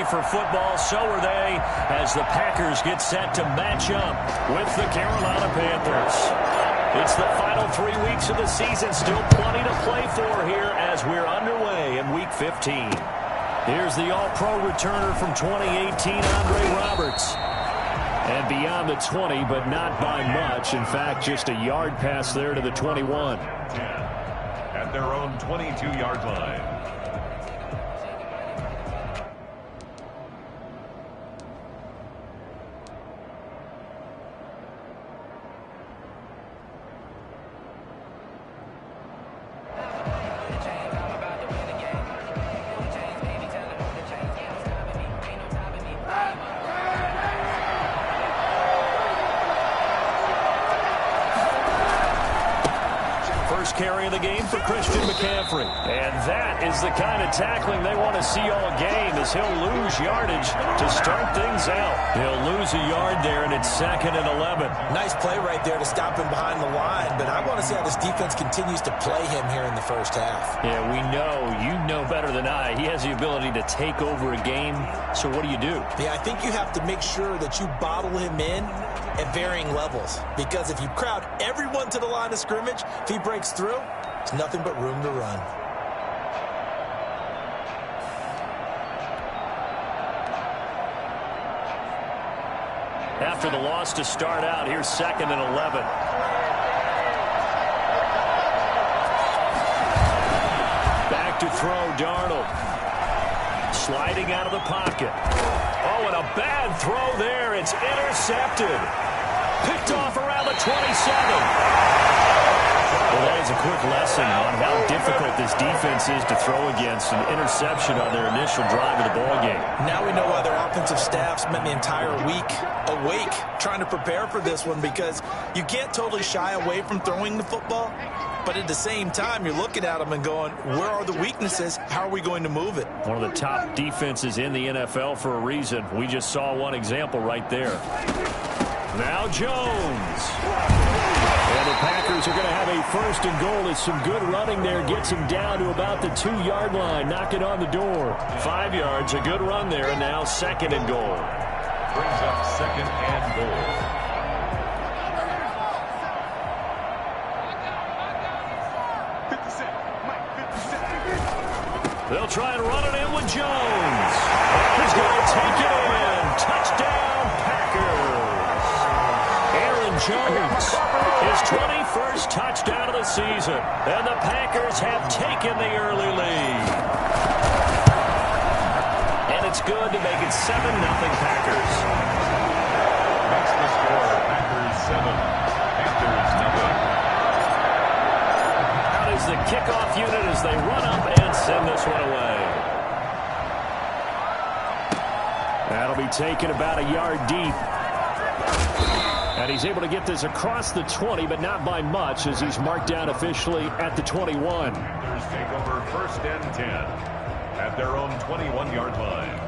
For football, so are they, as the Packers get set to match up with the Carolina Panthers. It's the final 3 weeks of the season, still plenty to play for here as we're underway in Week 15. Here's the All-Pro returner from 2018, Andre Roberts. And beyond the 20, but not by much. In fact, just a yard pass there to the 21. At their own 22-yard line. Carry of the game for Christian McCaffrey. And that is the kind of tackling they want to see all game, as he'll lose yardage to start things out. He'll lose a yard there, and it's 2nd and 11. Nice play right there to stop him behind the line, but I want to see how this defense continues to play him here in the first half. Yeah, we know. You know better than I. He has the ability to take over a game, so what do you do? Yeah, I think you have to make sure that you bottle him in at varying levels, because if you crowd everyone to the line of scrimmage, if he breaks through, there's nothing but room to run. After the loss to start out, here's 2nd and 11. Back to throw, Darnold. Sliding out of the pocket. Oh, and a bad throw there. It's intercepted. Picked off around the 27. Well, that is a quick lesson on how difficult this defense is to throw against. An interception on their initial drive of the ballgame. Now we know why their offensive staff spent the entire week awake trying to prepare for this one, because you can't totally shy away from throwing the football, but at the same time, you're looking at them and going, where are the weaknesses? How are we going to move it? One of the top defenses in the NFL for a reason. We just saw one example right there. Now Jones. And the Packers are going to have a 1st and goal. As some good running there gets him down to about the 2-yard line. Knock it on the door. 5 yards, a good run there, and now 2nd and goal. Brings up 2nd and goal. They'll try and run it in with Jones. He's going to take it in. Touchdown, Packers. Aaron Jones, his 21st touchdown of the season. And the Packers have taken the early lead. And it's good to make it 7-0 Packers. Makes the score Packers 7, Panthers nothing. Out is the kickoff unit as they run up and send this one away. That'll be taken about a yard deep. And he's able to get this across the 20, but not by much, as he's marked down officially at the 21. Panthers take over 1st and 10 at their own 21-yard line.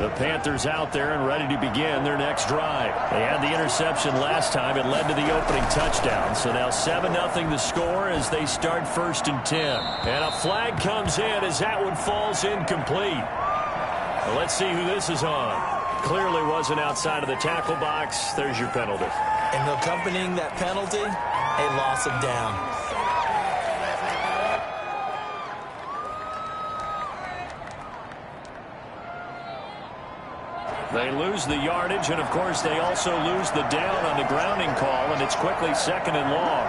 The Panthers out there and ready to begin their next drive. They had the interception last time. It led to the opening touchdown. So now 7-0 the score as they start 1st and 10. And a flag comes in as that one falls incomplete. Well, let's see who this is on. Clearly wasn't outside of the tackle box. There's your penalty. And accompanying that penalty, a loss of down. They lose the yardage, and of course they also lose the down on the grounding call, and it's quickly 2nd and long.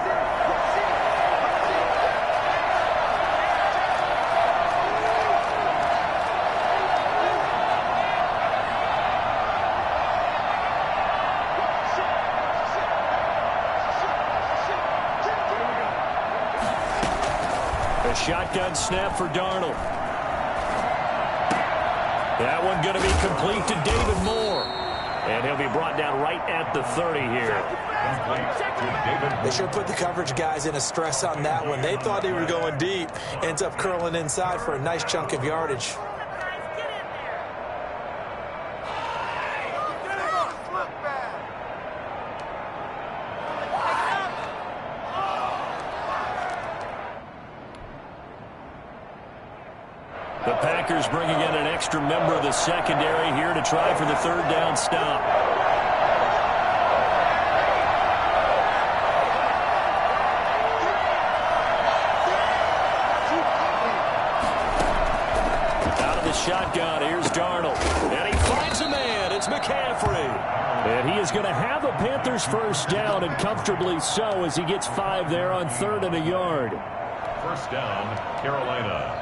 A shotgun snap for Darnold. That one going to be complete to David Moore. And he'll be brought down right at the 30 here. They sure put the coverage guys in a stress on that one. They thought they were going deep. Ends up curling inside for a nice chunk of yardage. The Packers bringing in an extra member of the secondary here to try for the third down stop. Out of the shotgun, here's Darnold. And he finds a man. It's McCaffrey. And he is going to have a Panthers first down, and comfortably so, as he gets 5 there on 3rd and a yard. First down, Carolina.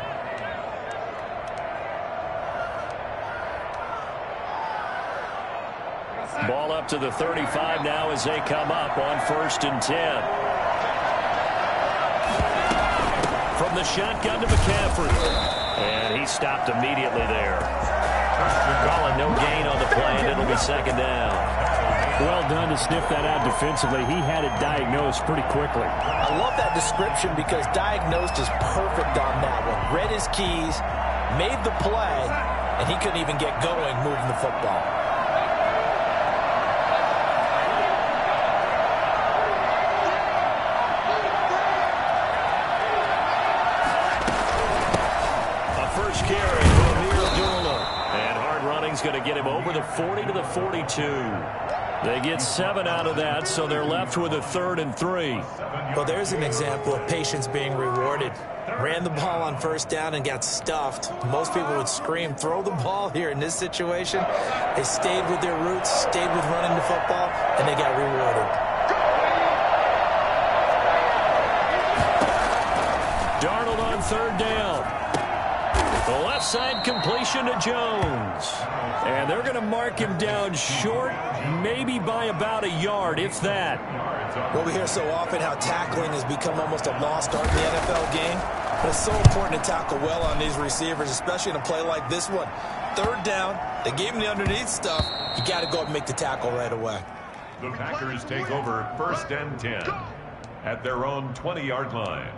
Ball up to the 35 now as they come up on 1st and 10. From the shotgun to McCaffrey. And he stopped immediately there. Calling no gain on the play, and it'll be 2nd down. Well done to sniff that out defensively. He had it diagnosed pretty quickly. I love that description because diagnosed is perfect on that one. Read his keys, made the play, and he couldn't even get going moving the football. Carry from Amir Abdullah. And hard running's going to get him over the 40 to the 42. They get 7 out of that, so they're left with a 3rd and 3. Well, there's an example of patience being rewarded. Ran the ball on 1st down and got stuffed. Most people would scream, throw the ball here. In this situation, they stayed with their roots, stayed with running the football, and they got rewarded. Darnold on 3rd down. The left side completion to Jones. And they're going to mark him down short, maybe by about a yard, if that. Well, we hear so often how tackling has become almost a lost art in the NFL game. But it's so important to tackle well on these receivers, especially in a play like this one. 3rd down, they gave him the underneath stuff. You got to go up and make the tackle right away. The Packers take over 1st and 10 at their own 20-yard line.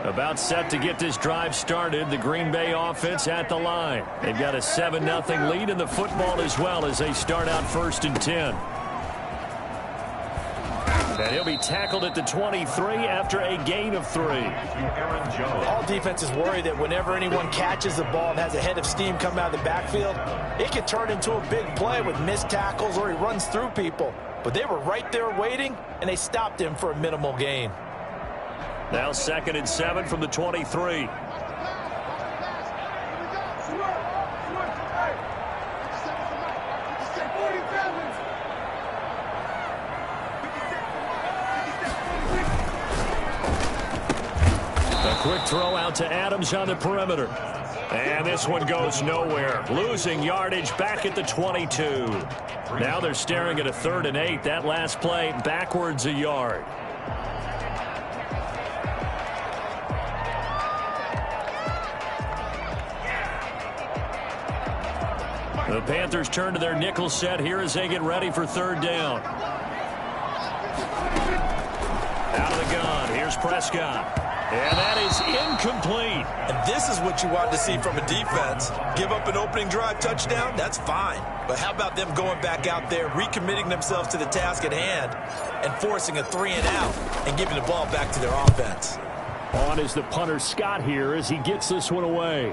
About set to get this drive started. The Green Bay offense at the line. They've got a 7-0 lead in the football as well as they start out 1st and 10. And he'll be tackled at the 23 after a gain of 3. All defenses worry that whenever anyone catches the ball and has a head of steam come out of the backfield, it can turn into a big play with missed tackles or he runs through people. But they were right there waiting, and they stopped him for a minimal gain. Now 2nd and 7 from the 23. A quick throw out to Adams on the perimeter. And this one goes nowhere. Losing yardage back at the 22. Now they're staring at a 3rd and 8. That last play backwards a yard. The Panthers turn to their nickel set here as they get ready for 3rd down. Out of the gun, here's Prescott. And that is incomplete. And this is what you want to see from a defense. Give up an opening drive touchdown, that's fine. But how about them going back out there, recommitting themselves to the task at hand, and forcing a 3 and out, and giving the ball back to their offense. On is the punter Scott here as he gets this one away.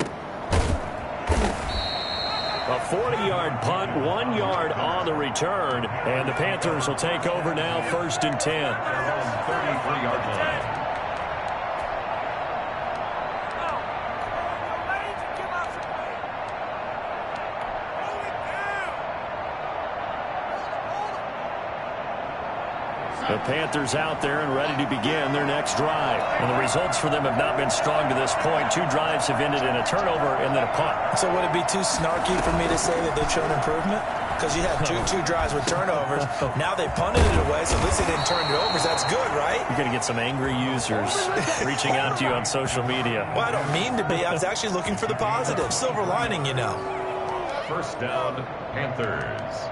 A 40-yard punt, 1 yard on the return, and the Panthers will take over now 1st and 10. 33-yard line. The Panthers out there and ready to begin their next drive. And the results for them have not been strong to this point. 2 drives have ended in a turnover and then a punt. So would it be too snarky for me to say that they've shown improvement? because you had two drives with turnovers. Now they punted it away, so at least they didn't turn it over. That's good, right? You're going to get some angry users reaching out to you on social media. Well, I don't mean to be. I was actually looking for the positive. Silver lining, you know. First down, Panthers.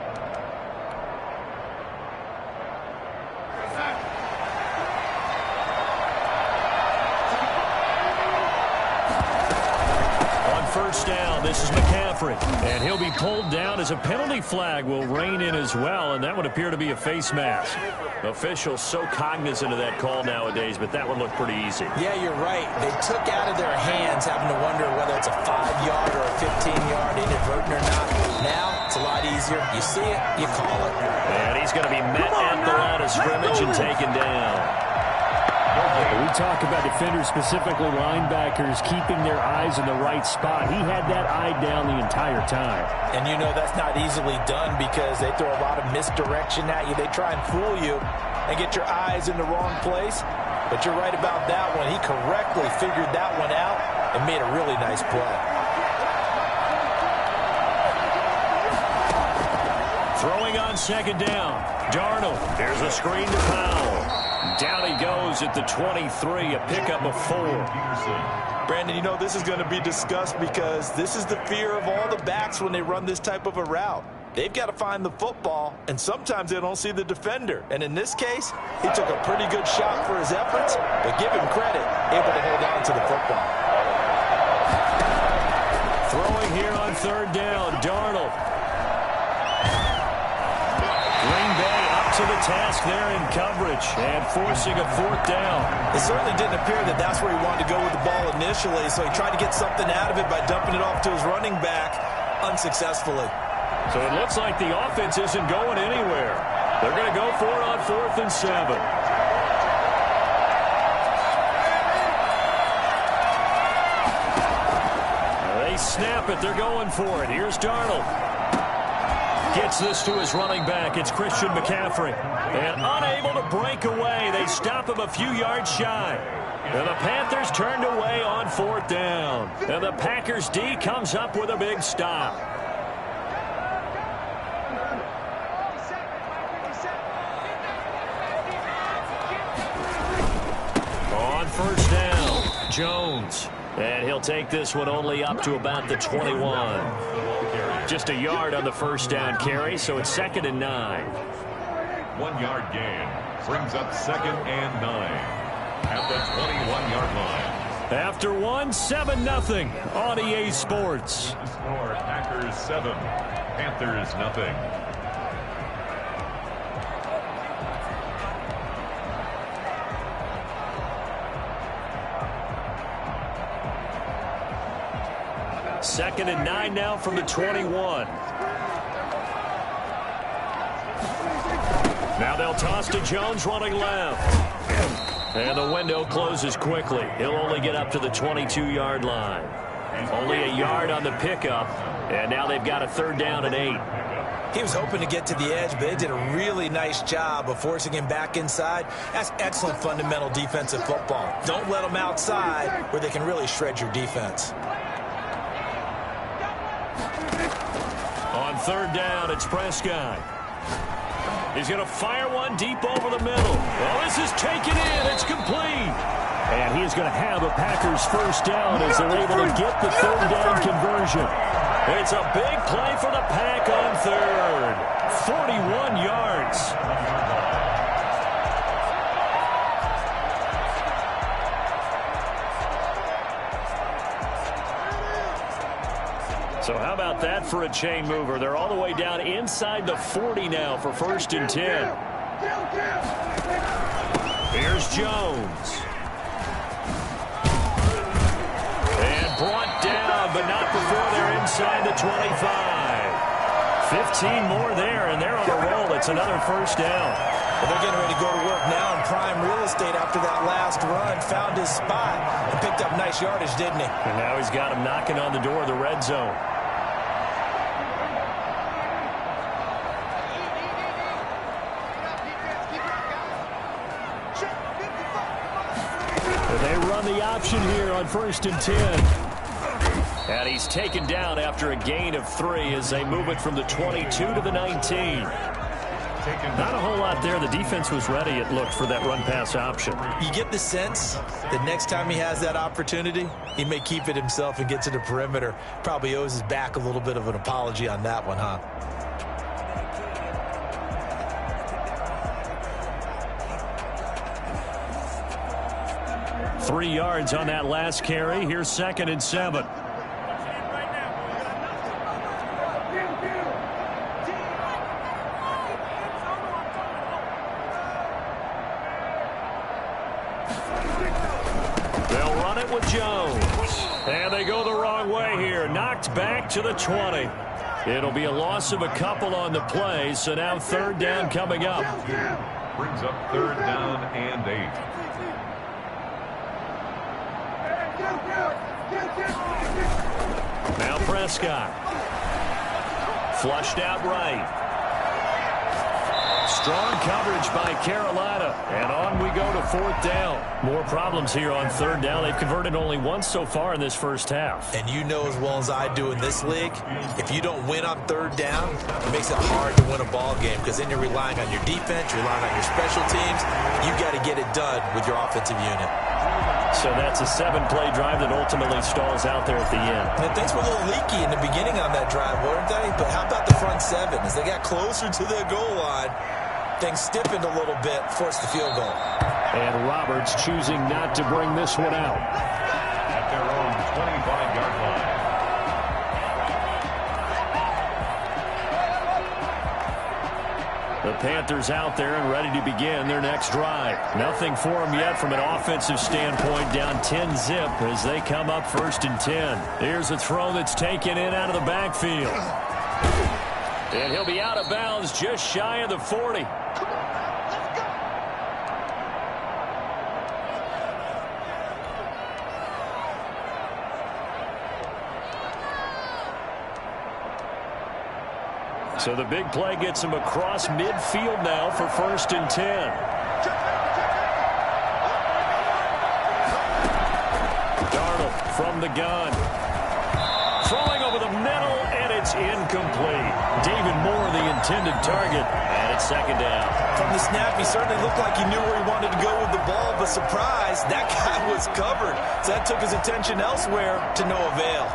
First down, this is McCaffrey, and he'll be pulled down as a penalty flag will rein in as well, and that would appear to be a face mask. Officials so cognizant of that call nowadays, but that would look pretty easy. Yeah, you're right. They took out of their hands having to wonder whether it's a 5-yard or a 15-yard inadvertent or not. Now, it's a lot easier. You see it, you call it. And he's going to be met at the line of scrimmage and taken down. We talk about defenders, specifically linebackers, keeping their eyes in the right spot. He had that eye down the entire time. And you know that's not easily done because they throw a lot of misdirection at you. They try and fool you and get your eyes in the wrong place. But you're right about that one. He correctly figured that one out and made a really nice play. Throwing on second down. Darnold. There's a screen to Powell. Down he goes at the 23, a pickup of 4. Brandon, you know this is going to be discussed because this is the fear of all the backs when they run this type of a route. They've got to find the football, and sometimes they don't see the defender. And in this case, he took a pretty good shot for his efforts, but give him credit, able to hold on to the football. Throwing here on third down, Darnold. Green Bay up to the task there in coverage and forcing a fourth down. It certainly didn't appear that that's where he wanted to go with the ball initially, so he tried to get something out of it by dumping it off to his running back unsuccessfully. So it looks like the offense isn't going anywhere. They're going to go for it on 4th and 7. They snap it. They're going for it. Here's Darnold. Gets this to his running back. It's Christian McCaffrey. And unable to break away. They stop him a few yards shy. And the Panthers turned away on 4th down. And the Packers D comes up with a big stop. On first down, Jones. And he'll take this one only up to about the 21. Just a yard on the first down carry, so it's 2nd and 9. 1 yard gain brings up 2nd and 9 at the 21-yard line. After 7-0 on EA Sports. The score, Packers 7, Panthers nothing. Second and 9 now from the 21. Now they'll toss to Jones running left. And the window closes quickly. He'll only get up to the 22-yard line. Only a yard on the pickup. And now they've got a 3rd down and 8. He was hoping to get to the edge, but they did a really nice job of forcing him back inside. That's excellent fundamental defensive football. Don't let them outside where they can really shred your defense. On 3rd down, it's Prescott. He's going to fire one deep over the middle. Well, this is taken in. It's complete. And he is going to have a Packers first down as they're able to get the 3rd down conversion. It's a big play for the Pack on 3rd. 41 yards. So how about that for a chain mover? They're all the way down inside the 40 now for 1st and 10. Here's Jones. And brought down, but not before they're inside the 25. 15 more there, and they're on a roll. It's another 1st down. Well, they're getting ready to go to work now in prime real estate after that last run. Found his spot and picked up nice yardage, didn't he? And now he's got him knocking on the door of the red zone. They run the option here on 1st and 10. And he's taken down after a gain of 3 as they move it from the 22 to the 19. Not a whole lot there. The defense was ready, it looked, for that run-pass option. You get the sense that next time he has that opportunity, he may keep it himself and get to the perimeter. Probably owes his back a little bit of an apology on that one, huh? Three yards on that last carry. Here's 2nd and 7. They'll run it with Jones. And they go the wrong way here. Knocked back to the 20. It'll be a loss of a couple on the play, so now 3rd down coming up. Brings up 3rd down and 8. Now Prescott. Flushed out right. Strong coverage by Carolina. And on we go to 4th down. More problems here on 3rd down. They've converted only once so far in this first half. And you know as well as I do in this league, if you don't win on 3rd down, it makes it hard to win a ball game because then you're relying on your defense, you're relying on your special teams. You've got to get it done with your offensive unit. So that's a 7-play drive that ultimately stalls out there at the end. And things were a little leaky in the beginning on that drive, weren't they? But how about the front 7? As they got closer to the goal line, things stiffened a little bit, forced the field goal. And Roberts choosing not to bring this one out. At their own 25-yard line. The Panthers out there and ready to begin their next drive. Nothing for them yet from an offensive standpoint. Down 10-zip as they come up 1st and 10. Here's a throw that's taken in out of the backfield. And he'll be out of bounds just shy of the 40. So the big play gets him across midfield now for 1st and 10. Darnold from the gun. Throwing over the middle, and it's incomplete. David Moore, the intended target, and it's 2nd down. From the snap, he certainly looked like he knew where he wanted to go with the ball, but surprise, that guy was covered. So that took his attention elsewhere to no avail.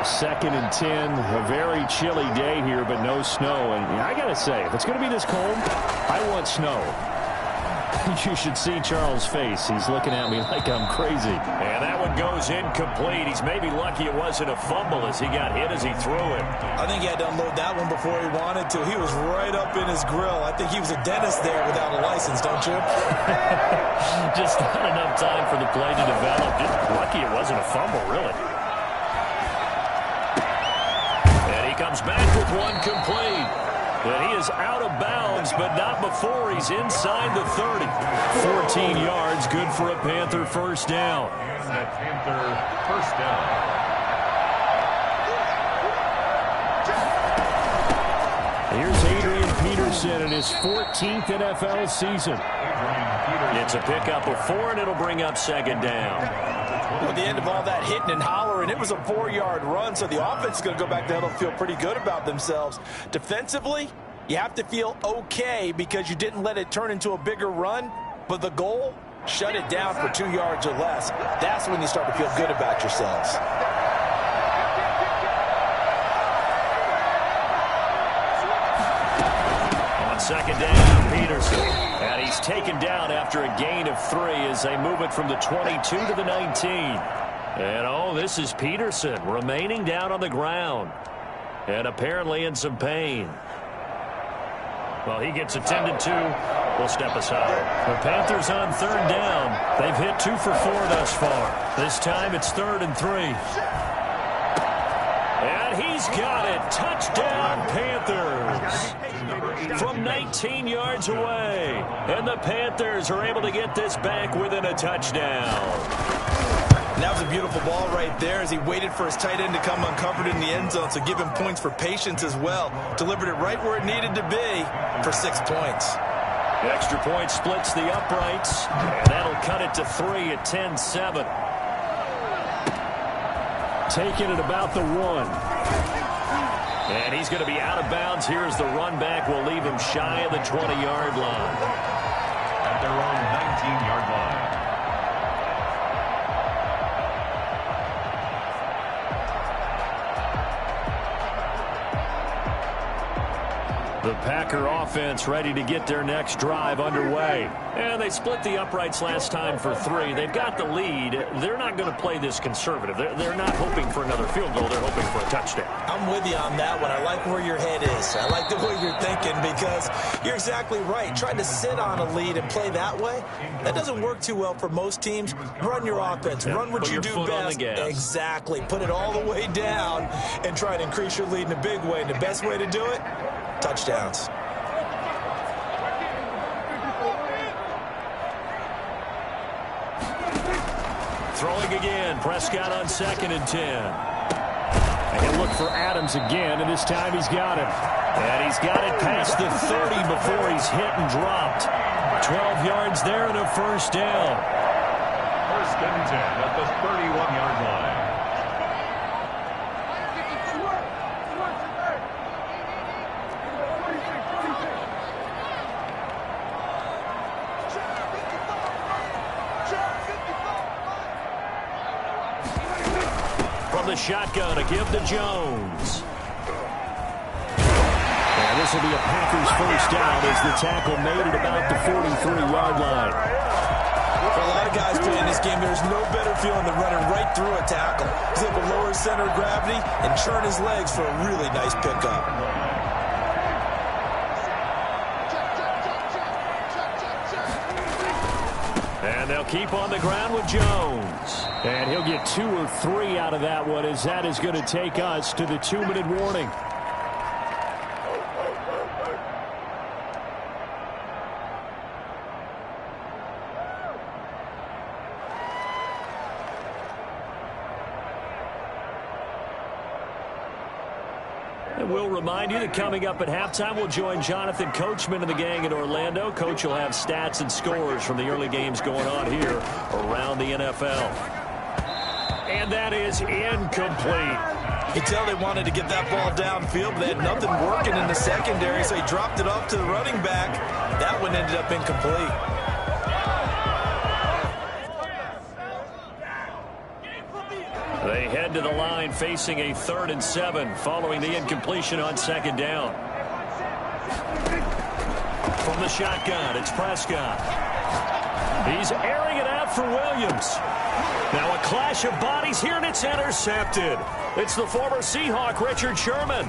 2nd and 10, a very chilly day here, but no snow. And I got to say, if it's going to be this cold, I want snow. You should see Charles' face. He's looking at me like I'm crazy. And that one goes incomplete. He's maybe lucky it wasn't a fumble as he got hit as he threw it. I think he had to unload that one before he wanted to. He was right up in his grill. I think he was a dentist there without a license, don't you? Just not enough time for the play to develop. Just lucky it wasn't a fumble, really. Comes back with one complete. And he is out of bounds, but not before he's inside the 30. 14 yards, good for a Panther 1st down. And that Panther 1st down. Here's Adrian Peterson in his 14th NFL season. It's a pickup of 4, and it'll bring up 2nd down. Well, at the end of all that hitting and hollering, it was a 4-yard run, so the offense is going to go back there and feel pretty good about themselves. Defensively, you have to feel okay because you didn't let it turn into a bigger run, but the goal, shut it down for 2 yards or less. That's when you start to feel good about yourselves. On 2nd down, Peterson. And he's taken down after a gain of 3 as they move it from the 22 to the 19. And, oh, this is Peterson remaining down on the ground. And apparently in some pain. Well, he gets attended to. We'll step aside. The Panthers on 3rd down. They've hit 2 for 4 thus far. This time it's 3rd and 3. And he's got it. Touchdown, Panthers. From 19 yards away. And the Panthers are able to get this back within a touchdown. And that was a beautiful ball right there as he waited for his tight end to come uncovered in the end zone, so give him points for patience as well. Delivered it right where it needed to be for 6 points. The extra point splits the uprights, and that'll cut it to 3 at 10-7. taken at about the 1. And he's going to be out of bounds. Here's the run back. Will leave him shy of the 20-yard line. At their own 19-yard line. The Packer offense ready to get their next drive underway. And they split the uprights last time for 3. They've got the lead. They're not going to play this conservative. They're not hoping for another field goal. They're hoping for a touchdown. I'm with you on that one. I like where your head is. I like the way you're thinking because you're exactly right. Trying to sit on a lead and play that way, that doesn't work too well for most teams. Run your offense. Run what you do best. Exactly. Put it all the way down and try to increase your lead in a big way. And the best way to do it, touchdowns. Throwing again. Prescott on 2nd and 10. And he'll look for Adams again, and this time he's got him. And he's got it past the 30 before he's hit and dropped. 12 yards there and a first down. 1st and 10 at the 31-yard line. From the shotgun, a give to Jones. And this will be a Packers first down as the tackle made it about the 43-yard line. For a lot of guys playing this game, there's no better feeling than running right through a tackle. He's able to lower his center of gravity and churn his legs for a really nice pickup. And they'll keep on the ground with Jones. And he'll get 2 or 3 out of that one, as that is going to take us to the 2-minute warning. And we'll remind you that coming up at halftime, we'll join Jonathan Coachman and the gang in Orlando. Coach will have stats and scores from the early games going on here around the NFL. And that is incomplete. You can tell they wanted to get that ball downfield, but they had nothing working in the secondary, so he dropped it off to the running back. That one ended up incomplete. They head to the line facing a 3rd and 7 following the incompletion on 2nd down. From the shotgun, it's Prescott. He's airing it out for Williams. Now a clash of bodies here, and it's intercepted. It's the former Seahawk, Richard Sherman.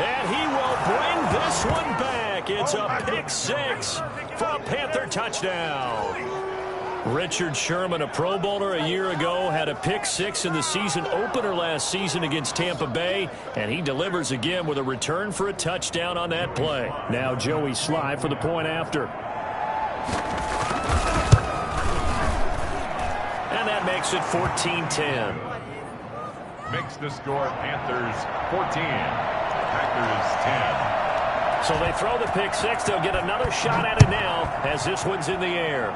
And he will bring this one back. It's a pick 6 for a Panther touchdown. Richard Sherman, a Pro Bowler a year ago, had a pick 6 in the season opener last season against Tampa Bay, and he delivers again with a return for a touchdown on that play. Now Joey Sly for the point after. And that makes it 14-10. Makes the score Panthers 14, Packers 10. So they throw the pick 6. They'll get another shot at it now as this one's in the air.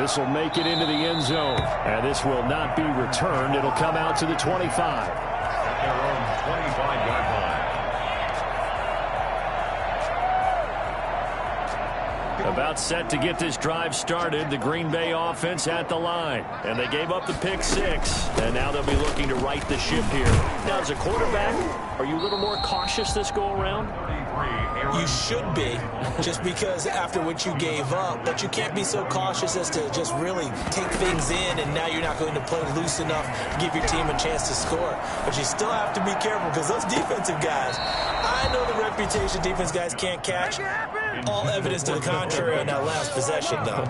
This will make it into the end zone. And this will not be returned. It'll come out to the 25. At their own 25-yard line. About set to get this drive started. The Green Bay offense at the line. And they gave up the pick 6. And now they'll be looking to right the ship here. Now, as a quarterback, are you a little more cautious this go around? You should be, just because after what you gave up, but you can't be so cautious as to just really take things in, and now you're not going to play loose enough to give your team a chance to score. But you still have to be careful because those defensive guys, I know the reputation defense guys can't catch. All evidence to the contrary on that last possession, though.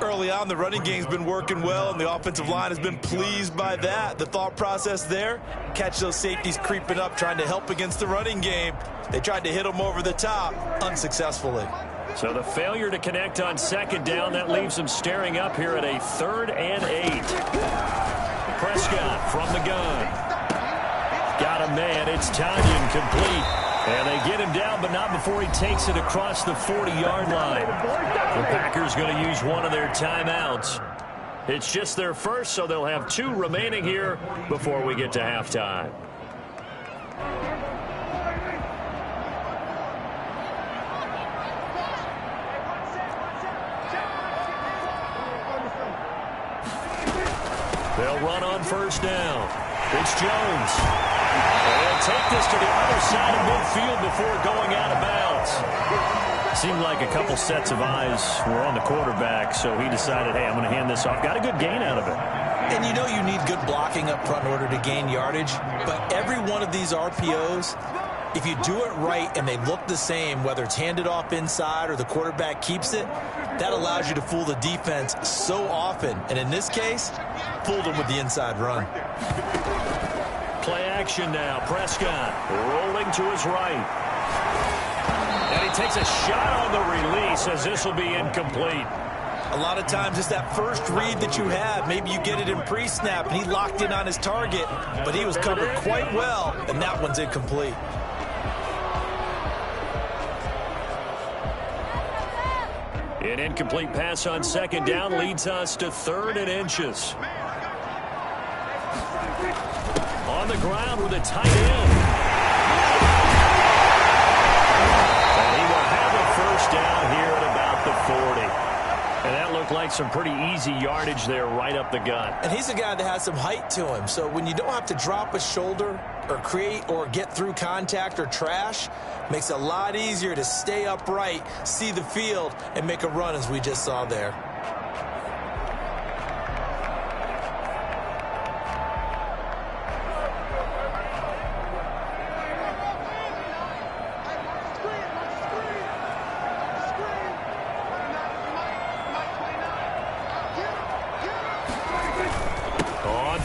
Early on, the running game's been working well, and the offensive line has been pleased by that. The thought process there, catch those safeties creeping up, trying to help against the running game. They tried to hit them over the top, unsuccessfully. So the failure to connect on 2nd down, that leaves them staring up here at a 3rd and 8. Prescott from the gun. Got a man. It's Tanyan complete. And they get him down, but not before he takes it across the 40-yard line. The Packers going to use one of their timeouts. It's just their first, so they'll have 2 remaining here before we get to halftime. They'll run on first down. It's Jones. And they'll take this to the other side of midfield before going out of bounds. Seemed like a couple sets of eyes were on the quarterback, so he decided, hey, I'm going to hand this off. Got a good gain out of it. And you know you need good blocking up front in order to gain yardage, but every one of these RPOs, if you do it right and they look the same, whether it's handed off inside or the quarterback keeps it, that allows you to fool the defense so often. And in this case, fooled them with the inside run. Play action now. Prescott rolling to his right. And he takes a shot on the release as this will be incomplete. A lot of times it's that first read that you have. Maybe you get it in pre-snap and he locked in on his target, but he was covered quite well, and that one's incomplete. An incomplete pass on second down leads us to 3rd and inches. On the ground with a tight end. And he will have a first down here at about the 40. And that looked like some pretty easy yardage there right up the gut. And he's a guy that has some height to him. So when you don't have to drop a shoulder or create or get through contact or trash, makes it a lot easier to stay upright, see the field, and make a run as we just saw there.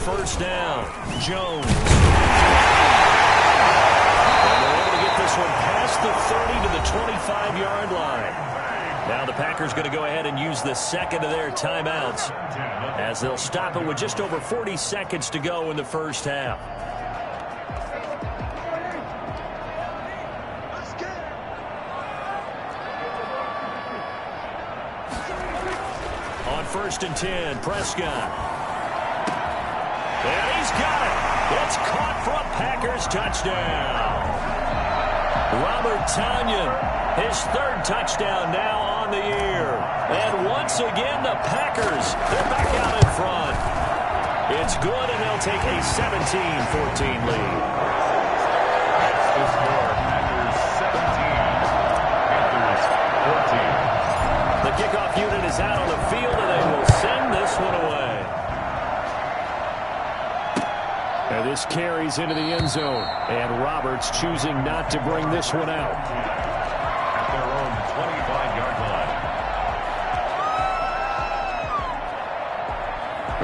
First down, Jones. And they're able to get this one past the 30 to the 25-yard line. Now the Packers going to go ahead and use the second of their timeouts as they'll stop it with just over 40 seconds to go in the first half. On 1st and 10, Prescott. And he's got it. It's caught for a Packers touchdown. Robert Tonyan, his 3rd touchdown now on the year. And once again, the Packers, they're back out in front. It's good, and they'll take a 17-14 lead. That's the score. Packers 17, Panthers 14. The kickoff unit is out on the field, and they will send this one away. And this carries into the end zone. And Roberts choosing not to bring this one out. At their own 25-yard line.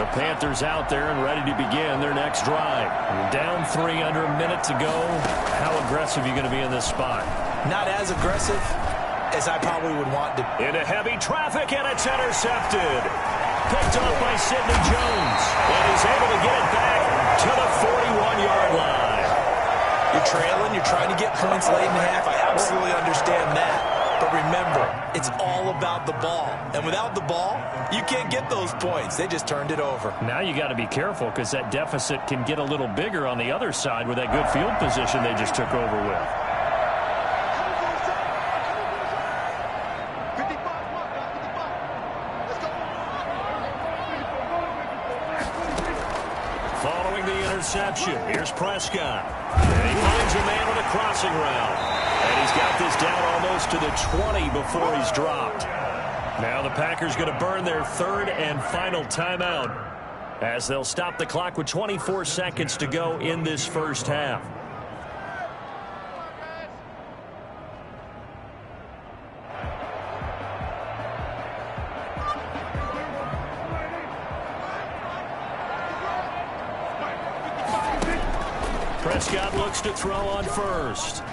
The Panthers out there and ready to begin their next drive. Down 3 under a minute to go. How aggressive are you going to be in this spot? Not as aggressive as I probably would want to. Into heavy traffic, and it's intercepted. Picked off by Sidney Jones. And he's able to get it back to the 41-yard line. You're trailing. You're trying to get points late in the half. I absolutely understand that. But remember, it's all about the ball. And without the ball, you can't get those points. They just turned it over. Now you got to be careful because that deficit can get a little bigger on the other side with that good field position they just took over with. Interception. Here's Prescott. And he finds a man on a crossing route. And he's got this down almost to the 20 before he's dropped. Now the Packers going to burn their 3rd and final timeout as they'll stop the clock with 24 seconds to go in this first half. Prescott looks to throw on first.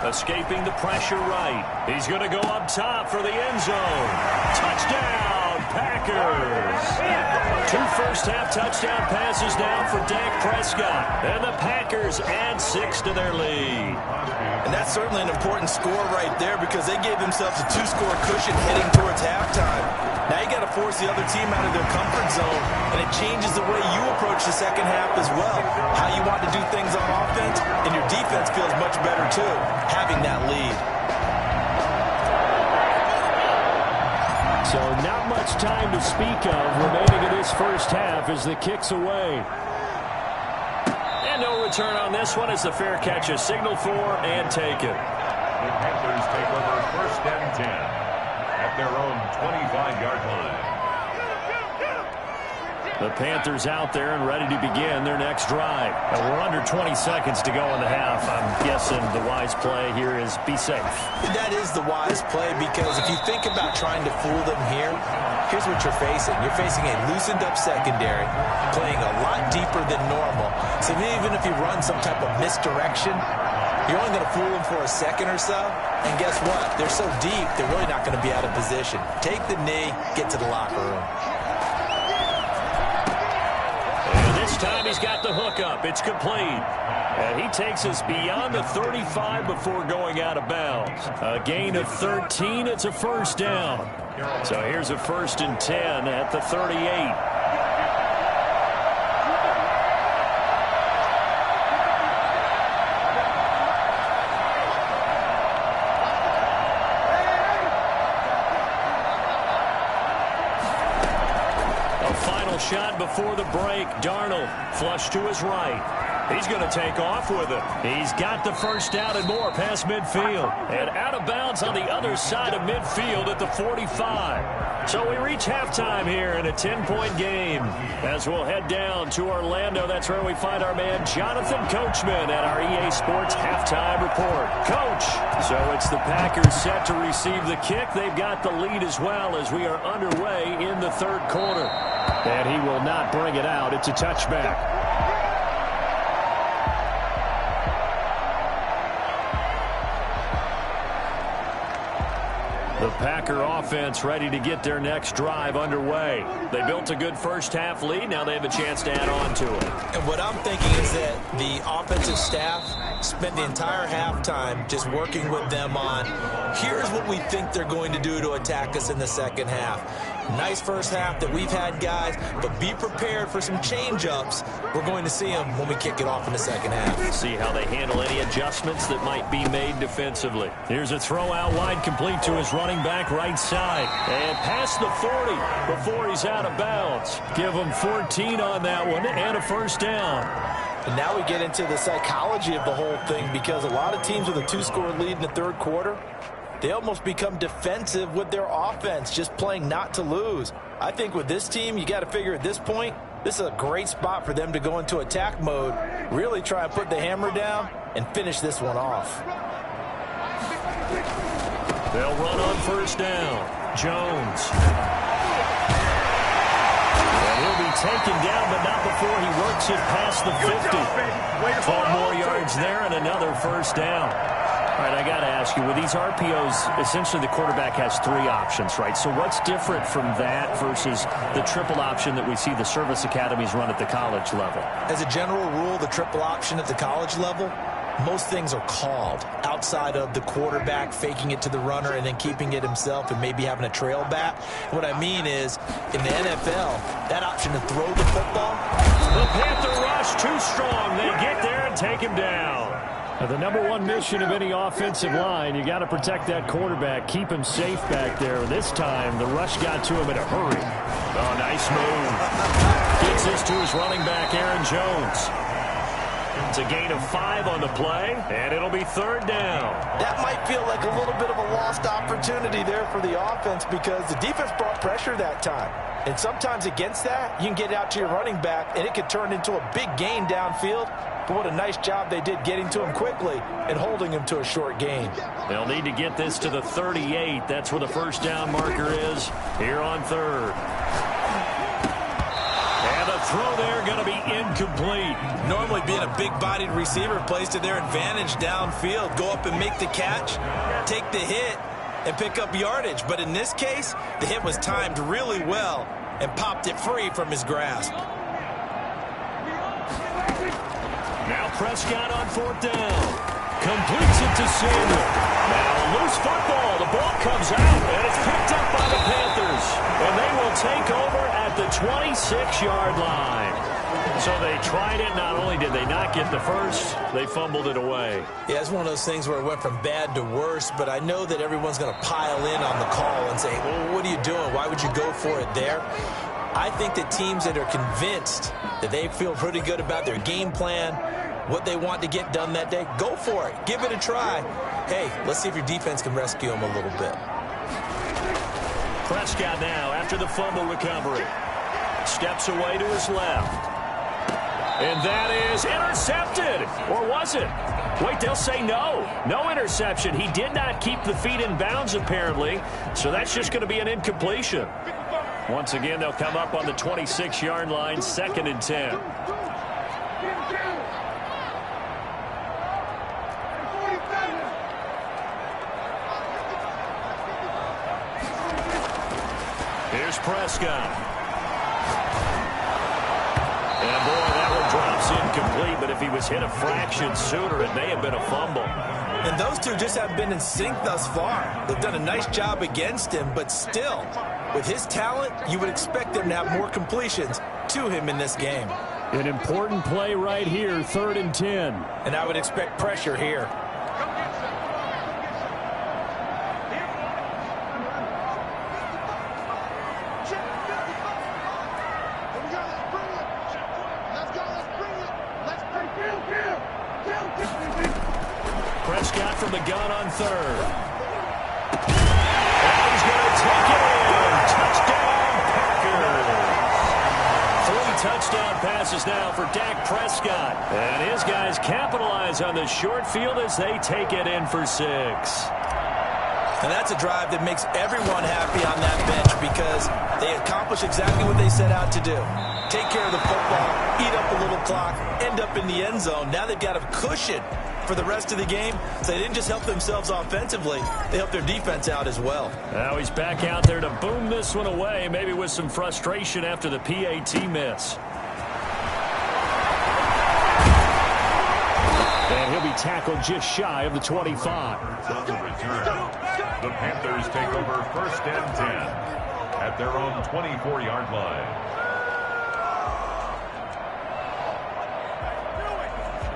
Escaping the pressure right. He's going to go up top for the end zone. Touchdown, Packers. Packers. 2 first-half touchdown passes now for Dak Prescott. And the Packers add 6 to their lead. And that's certainly an important score right there because they gave themselves a 2-score cushion heading towards halftime. Now you got to force the other team out of their comfort zone, and it changes the way you approach the second half as well. How you want to do things on offense, and your defense feels much better too, having that lead. So not much time to speak of remaining in this first half as the kick's away. And no return on this one as the fair catch is signaled for and taken. The Panthers take over 1st and 10 at their own 25-yard line. The Panthers out there and ready to begin their next drive. And we're under 20 seconds to go in the half. I'm guessing the wise play here is be safe. That is the wise play because if you think about trying to fool them here, here's what you're facing. You're facing a loosened up secondary, playing a lot deeper than normal. So even if you run some type of misdirection, you're only going to fool them for a second or so. And guess what? They're so deep, they're really not going to be out of position. Take the knee, get to the locker room. This time he's got the hook up. It's complete. And he takes us beyond the 35 before going out of bounds. A gain of 13. It's a first down. So here's a 1st and 10 at the 38. Shot before the break. Darnold flush to his right. He's going to take off with it. He's got the first down and more past midfield. And out of bounds on the other side of midfield at the 45. So we reach halftime here in a 10-point game. As we'll head down to Orlando, that's where we find our man Jonathan Coachman at our EA Sports Halftime Report. Coach, so it's the Packers set to receive the kick. They've got the lead as well as we are underway in the 3rd quarter. And he will not bring it out. It's a touchback. The Packer offense ready to get their next drive underway. They built a good first half lead. Now they have a chance to add on to it. And what I'm thinking is that the offensive staff spent the entire halftime just working with them on, here's what we think they're going to do to attack us in the second half. Nice first half that we've had, guys, but be prepared for some change-ups. We're going to see them when we kick it off in the second half. See how they handle any adjustments that might be made defensively. Here's a throw out wide, complete to his running back right side. And past the 40 before he's out of bounds. Give him 14 on that one and a first down. And now we get into the psychology of the whole thing because a lot of teams with a 2-score lead in the 3rd quarter, they almost become defensive with their offense, just playing not to lose. I think with this team, you got to figure at this point, this is a great spot for them to go into attack mode, really try and put the hammer down and finish this one off. They'll run on first down. Jones. And he'll be taken down, but not before he works it past the 50. 12 more yards there and another first down. All right, I got to ask you, with these RPOs, essentially the quarterback has 3 options, right? So what's different from that versus the triple option that we see the service academies run at the college level? As a general rule, the triple option at the college level, most things are called outside of the quarterback faking it to the runner and then keeping it himself and maybe having a trail back. What I mean is, in the NFL, that option to throw the football. The Panther rush too strong. They get there and take him down. The number 1 mission of any offensive line, you got to protect that quarterback, keep him safe back there. This time, the rush got to him in a hurry. Oh, nice move. Gets this to his running back, Aaron Jones. It's a gain of 5 on the play, and it'll be 3rd down. That might feel like a little bit of a lost opportunity there for the offense because the defense brought pressure that time. And sometimes against that, you can get out to your running back, and it could turn into a big gain downfield. But what a nice job they did getting to him quickly and holding him to a short gain. They'll need to get this to the 38. That's where the first down marker is here on 3rd. And the throw there going to be incomplete. Normally being a big-bodied receiver plays to their advantage downfield. Go up and make the catch, take the hit, and pick up yardage. But in this case, the hit was timed really well and popped it free from his grasp. Now Prescott on 4th down. Completes it to Samuel. Now a loose football. The ball comes out, and it's picked up by the Panthers. And they will take over at the 26-yard line. So they tried it. Not only did they not get the first, they fumbled it away. Yeah, it's one of those things where it went from bad to worse, but I know that everyone's going to pile in on the call and say, well, what are you doing? Why would you go for it there? I think that teams that are convinced that they feel pretty good about their game plan, what they want to get done that day, go for it. Give it a try. Hey, let's see if your defense can rescue them a little bit. Prescott now after the fumble recovery. Steps away to his left. And that is intercepted. Or was it? Wait, they'll say no. No interception. He did not keep the feet in bounds, apparently. So that's just going to be an incompletion. Once again, they'll come up on the 26-yard line, 2nd and 10. Here's Prescott. And boy, that one drops incomplete, but if he was hit a fraction sooner, it may have been a fumble. And those two just haven't been in sync thus far. They've done a nice job against him, but still, with his talent, you would expect them to have more completions to him in this game. An important play right here, 3rd and 10. And I would expect pressure here. Prescott from the gun on 3rd. And he's going to take it in. Touchdown, Packers. 3 touchdown passes now for Dak Prescott. And his guys capitalize on the short field as they take it in for 6. And that's a drive that makes everyone happy on that bench because they accomplish exactly what they set out to do. Take care of the football, eat up a little clock, end up in the end zone. Now they've got a cushion for the rest of the game, so they didn't just help themselves offensively, they helped their defense out as well. Now he's back out there to boom this one away, maybe with some frustration after the PAT miss. And he'll be tackled just shy of the 25. On the return, the Panthers take over 1st and 10 at their own 24-yard line.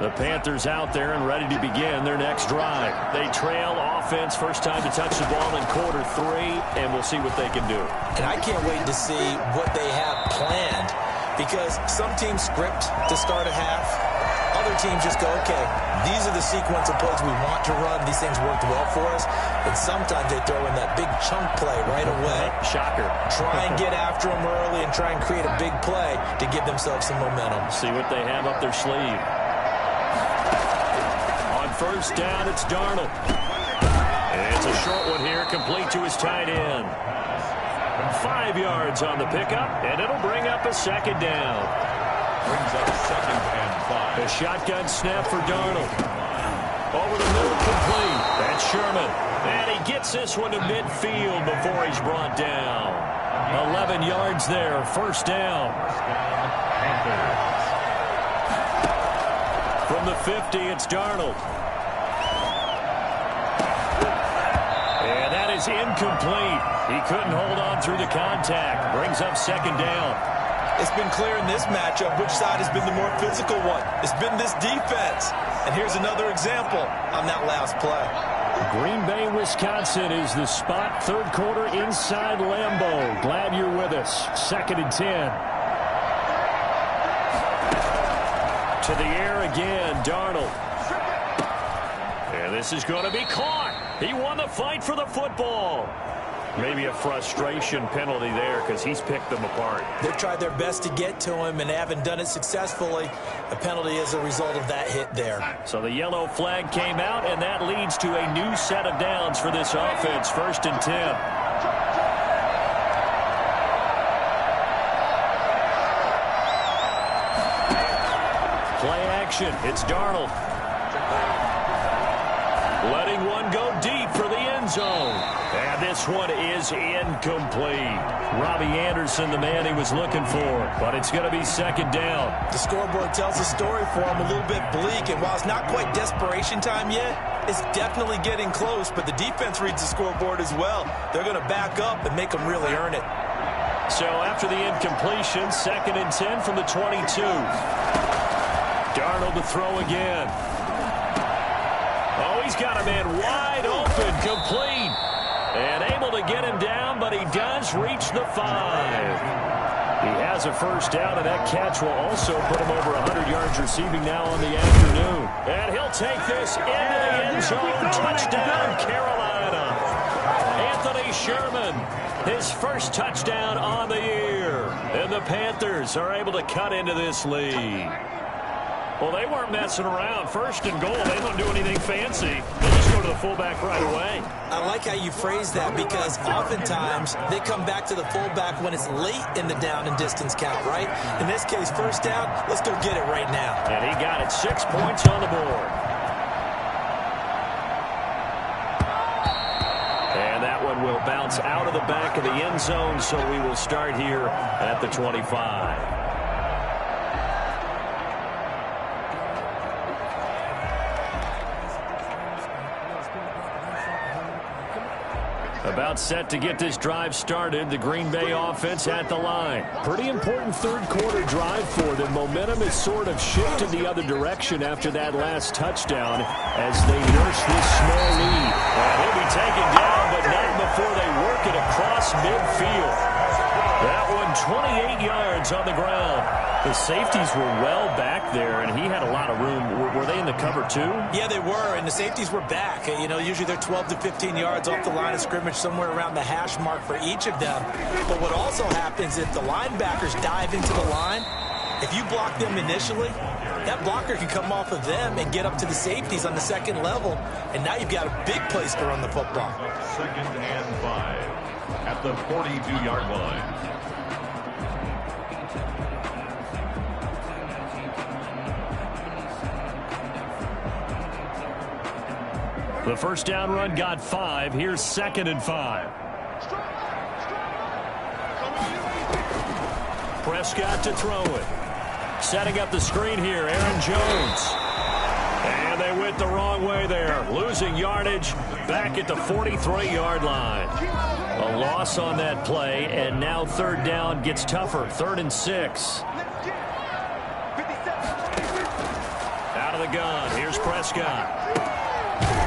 The Panthers out there and ready to begin their next drive. They trail offense, first time to touch the ball in quarter 3, and we'll see what they can do. And I can't wait to see what they have planned because some teams script to start a half. Other teams just go, okay, these are the sequence of plays we want to run. These things worked well for us. And sometimes they throw in that big chunk play right away. Shocker. Try and get after them early and try and create a big play to give themselves some momentum. See what they have up their sleeve. On 1st down, it's Darnold. And it's a short one here, complete to his tight end. 5 yards on the pickup, and it'll bring up a 2nd down. Brings up 2nd and 5. A shotgun snap for Darnold. Over the middle, complete. That's Sherman. And he gets this one to midfield before he's brought down. 11 yards there, 1st down. From the 50, it's Darnold. And that is incomplete. He couldn't hold on through the contact. Brings up 2nd down. It's been clear in this matchup which side has been the more physical one. It's been this defense. And here's another example on that last play. Green Bay, Wisconsin is the spot. 3rd quarter inside Lambeau. Glad you're with us. 2nd and 10. To the air again, Darnold. And this is going to be caught. He won the fight for the football. Maybe a frustration penalty there because he's picked them apart. They've tried their best to get to him and haven't done it successfully. A penalty is a result of that hit there. So the yellow flag came out, and that leads to a new set of downs for this offense. 1st and 10. Play action. It's Darnold. Letting one go deep for the end zone. And this one is incomplete. Robbie Anderson, the man he was looking for, but it's going to be second down. The scoreboard tells a story for him, a little bit bleak, and while it's not quite desperation time yet, it's definitely getting close, but the defense reads the scoreboard as well. They're going to back up and make them really earn it. So after the incompletion, 2nd and 10 from the 22. Darnold to throw again. Oh, he's got a man wide open, complete. And able to get him down, but he does reach the 5. He has a first down, and that catch will also put him over 100 yards receiving now on the afternoon. And he'll take this into the end zone. Touchdown, Carolina. Anthony Sherman, his first touchdown on the year. And the Panthers are able to cut into this lead. Well, they weren't messing around. 1st and goal, they don't do anything fancy. They just go to the fullback right away. I like how you phrase that because oftentimes they come back to the fullback when it's late in the down and distance count, right? In this case, first down, let's go get it right now. And he got it. 6 points on the board. And that one will bounce out of the back of the end zone, so we will start here at the 25. About set to get this drive started. The Green Bay offense at the line. Pretty important third quarter drive for them. Momentum has sort of shifted the other direction after that last touchdown as they nurse this small lead. He'll be taken down, but not before they work it across midfield. That one 28 yards on the ground. The safeties were well back there, and he had a lot of room. Were they in the cover too? Yeah, they were, and the safeties were back. You know, usually they're 12 to 15 yards off the line of scrimmage, somewhere around the hash mark for each of them. But what also happens if the linebackers dive into the line, if you block them initially, that blocker can come off of them and get up to the safeties on the second level, and now you've got a big place to run the football. 2nd and 5 at the 42-yard line. The first down run got 5. Here's 2nd and 5. Prescott to throw it. Setting up the screen here, Aaron Jones. And they went the wrong way there. Losing yardage back at the 43-yard line. A loss on that play, and now 3rd down gets tougher. 3rd and 6. Out of the gun. Here's Prescott.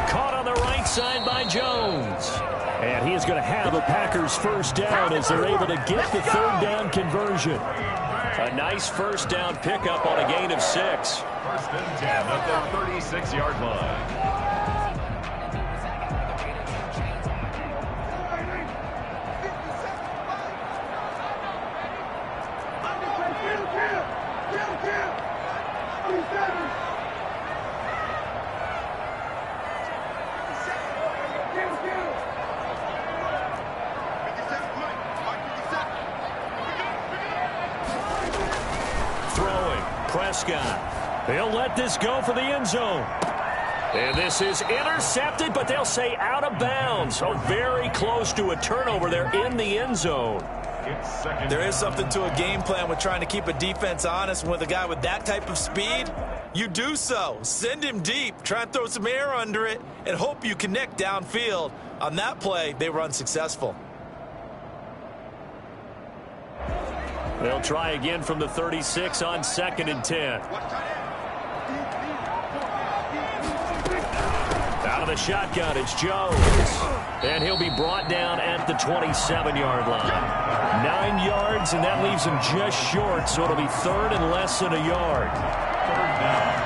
Caught on the right side by Jones. And he is going to have a Packers first down as they're able to get the 3rd down conversion. A nice first down pickup on a gain of 6. 1st and 10 at the 36-yard line. Prescott. They'll let this go for the end zone. And this is intercepted, but they'll say out of bounds. So very close to a turnover there in the end zone. There is something to a game plan with trying to keep a defense honest. With a guy with that type of speed, you do so. Send him deep. Try and throw some air under it and hope you connect downfield. On that play, they were unsuccessful. They'll try again from the 36 on 2nd and 10. Out of the shotgun, it's Jones. And he'll be brought down at the 27-yard line. 9 yards, and that leaves him just short, so it'll be 3rd and less than a yard. 3rd down.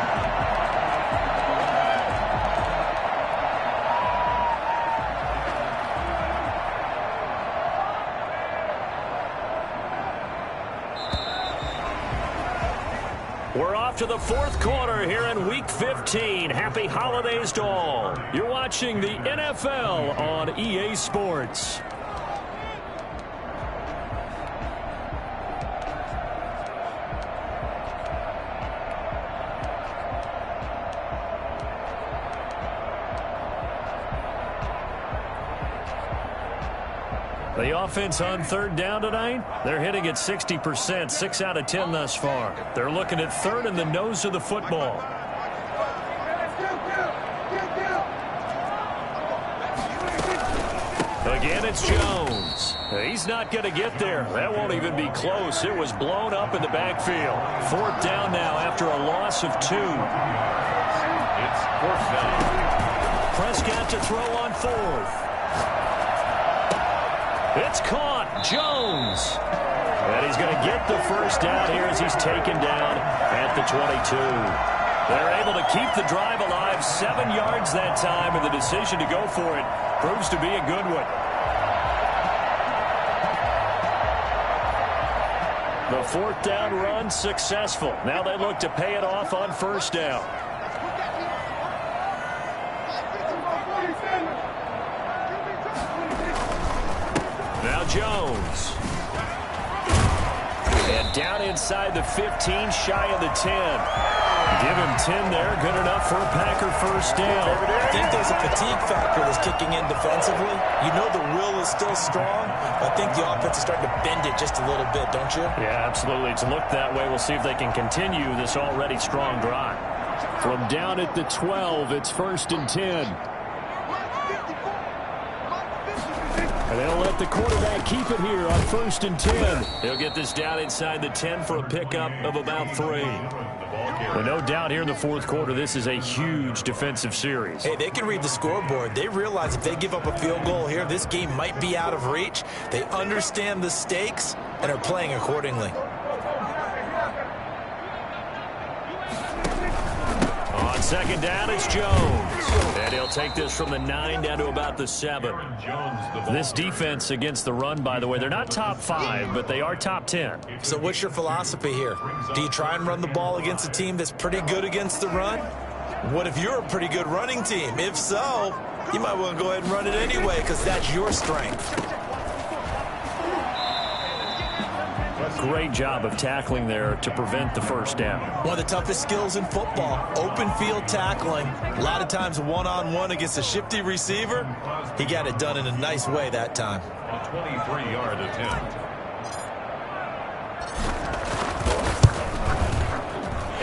We're off to the 4th quarter here in Week 15. Happy holidays to all. You're watching the NFL on EA Sports. The offense on third down tonight, they're hitting at 60%, 6 out of 10 thus far. They're looking at third in the nose of the football. Again, it's Jones. He's not going to get there. That won't even be close. It was blown up in the backfield. Fourth down now after a loss of 2. It's fourth down. Prescott to throw on fourth. It's caught. Jones. And he's going to get the first down here as he's taken down at the 22. They're able to keep the drive alive, 7 yards that time, and the decision to go for it proves to be a good one. The fourth down run successful. Now they look to pay it off on first down. Now Jones. And down inside the 15, shy of the 10. Give him 10 there. Good enough for a Packer first down. I think there's a fatigue factor that's kicking in defensively. You know the will is still strong, but I think the offense is starting to bend it just a little bit, don't you? Yeah, absolutely. It's looked that way. We'll see if they can continue this already strong drive. From down at the 12, it's 1st and 10. And they'll let the quarterback keep it here on 1st and 10. He'll get this down inside the 10 for a pickup of about 3. But no doubt here in the fourth quarter, this is a huge defensive series. Hey, they can read the scoreboard. They realize if they give up a field goal here, this game might be out of reach. They understand the stakes and are playing accordingly. On second down, it's Jones. And he'll take this from the 9 down to about the 7. This defense against the run, by the way, they're not top 5, but they are top 10. So what's your philosophy here? Do you try and run the ball against a team that's pretty good against the run? What if you're a pretty good running team? If so, you might want to go ahead and run it anyway because that's your strength. Great job of tackling there to prevent the first down. One of the toughest skills in football, open field tackling. A lot of times one-on-one against a shifty receiver. He got it done in a nice way that time. A 23-yard attempt.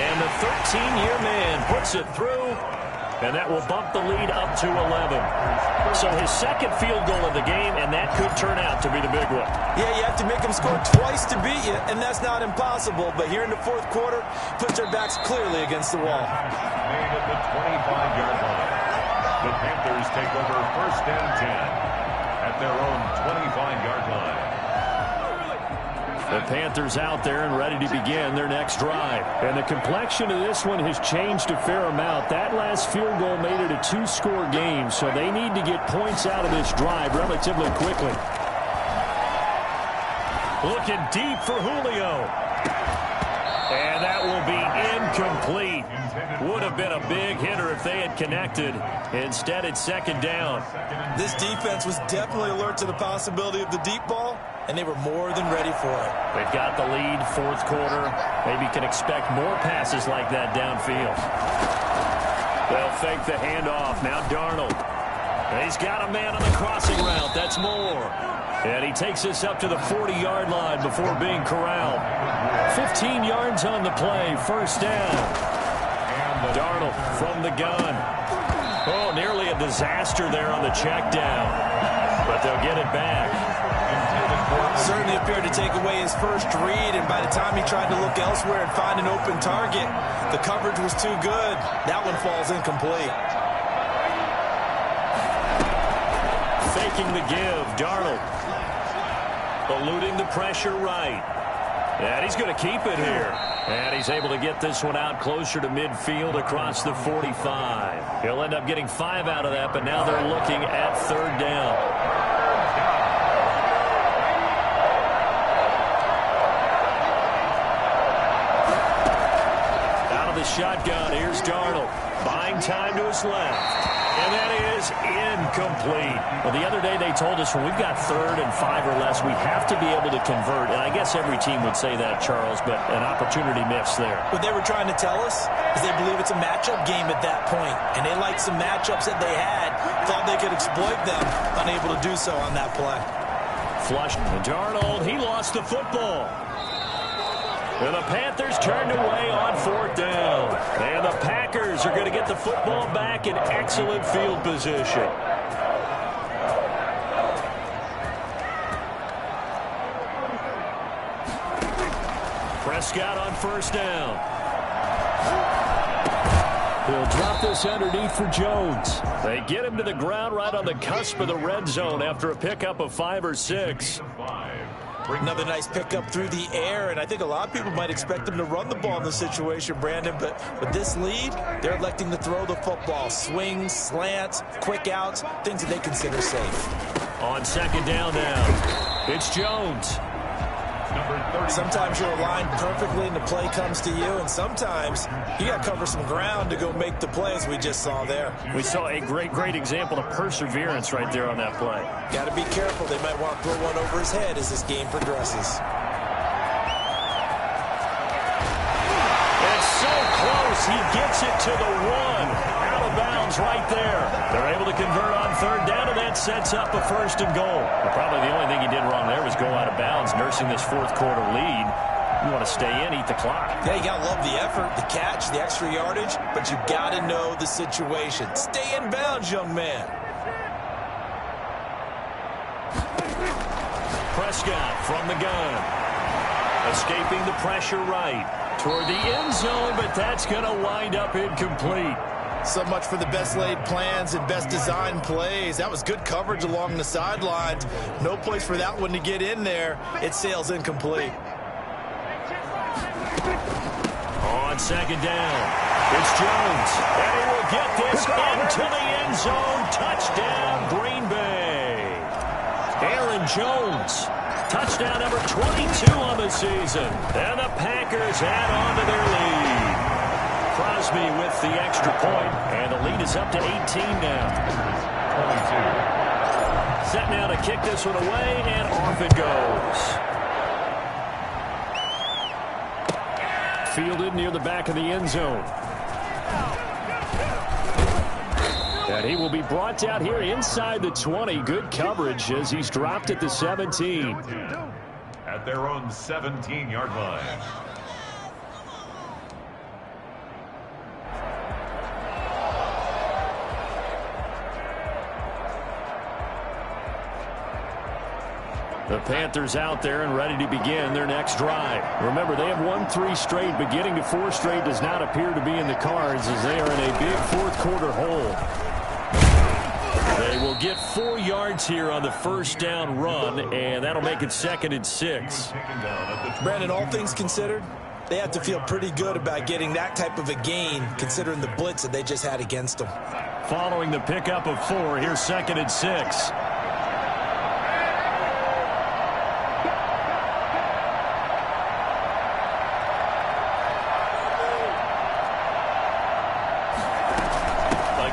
And the 13-year man puts it through, and that will bump the lead up to 11. So his second field goal of the game, and that could turn out to be the big one. Yeah, you have to make them score twice to beat you, and that's not impossible. But here in the fourth quarter, puts their backs clearly against the wall. Made at the 25-yard line. The Panthers take over 1st and 10 at their own 25-yard line. The Panthers out there and ready to begin their next drive. And the complexion of this one has changed a fair amount. That last field goal made it a 2-score game, so they need to get points out of this drive relatively quickly. Looking deep for Julio. And that will be incomplete. Would have been a big hitter if they had connected. Instead, it's second down. This defense was definitely alert to the possibility of the deep ball, and they were more than ready for it. They've got the lead, fourth quarter. Maybe can expect more passes like that downfield. They'll fake the handoff. Now Darnold. He's got a man on the crossing route. That's Moore. And he takes this up to the 40-yard line before being corralled. 15 yards on the play. First down. Darnold from the gun. Oh, nearly a disaster there on the check down. But they'll get it back. Certainly appeared to take away his first read, and by the time he tried to look elsewhere and find an open target, the coverage was too good. That one falls incomplete. Faking the give, Darnold. Eluding the pressure right. And he's going to keep it here. And he's able to get this one out closer to midfield across the 45. He'll end up getting 5 out of that, but now they're looking at third down. Out of the shotgun, here's Darnold. Buying time to his left. And that is incomplete. Well, the other day they told us when we've got third and 5 or less, we have to be able to convert. And I guess every team would say that, Charles, but an opportunity missed there. What they were trying to tell us is they believe it's a matchup game at that point. And they liked some matchups that they had, thought they could exploit them, unable to do so on that play. Flush. And Darnold, he lost the football. And the Panthers turned away on 4th down. And the Packers are going to get the football back in excellent field position. Prescott on 1st down. He'll drop this underneath for Jones. They get him to the ground right on the cusp of the red zone after a pickup of 5 or 6. Another nice pickup through the air, and I think a lot of people might expect them to run the ball in this situation, Brandon, but with this lead, they're electing to throw the football. Swings, slants, quick outs, things that they consider safe. On 2nd down now, it's Jones. Sometimes you're aligned perfectly and the play comes to you, and sometimes you got to cover some ground to go make the plays we just saw there. We saw a great example of perseverance right there on that play. Got to be careful. They might want to throw one over his head as this game progresses. It's so close. He gets it to the 1. Out of bounds right there. They're able to convert on 3rd down, and that sets up a 1st and goal. Well, probably the only thing he did wrong there was go out of bounds, nursing this 4th quarter lead. You want to stay in, eat the clock. Yeah, you got to love the effort, the catch, the extra yardage, but you got to know the situation. Stay in bounds, young man. Prescott from the gun. Escaping the pressure right toward the end zone, but that's going to wind up incomplete. So much for the best laid plans and best designed plays. That was good coverage along the sidelines. No place for that one to get in there. It sails incomplete. On 2nd down, it's Jones. And he will get this into the end zone. Touchdown, Green Bay. Aaron Jones. Touchdown number 22 on the season. And the Packers add on to their lead. Crosby with the extra point, and the lead is up to 18 now. 22. Set now to kick this one away, and off it goes. Fielded near the back of the end zone. And he will be brought down here inside the 20. Good coverage as he's dropped at the 17. At their own 17-yard line. The Panthers out there and ready to begin their next drive. Remember, they have won 3 straight, but getting to 4 straight does not appear to be in the cards as they are in a big 4th quarter hole. They will get 4 yards here on the 1st down run, and that'll make it 2nd and 6. Brandon, all things considered, they have to feel pretty good about getting that type of a gain considering the blitz that they just had against them. Following the pickup of 4, here's 2nd and 6.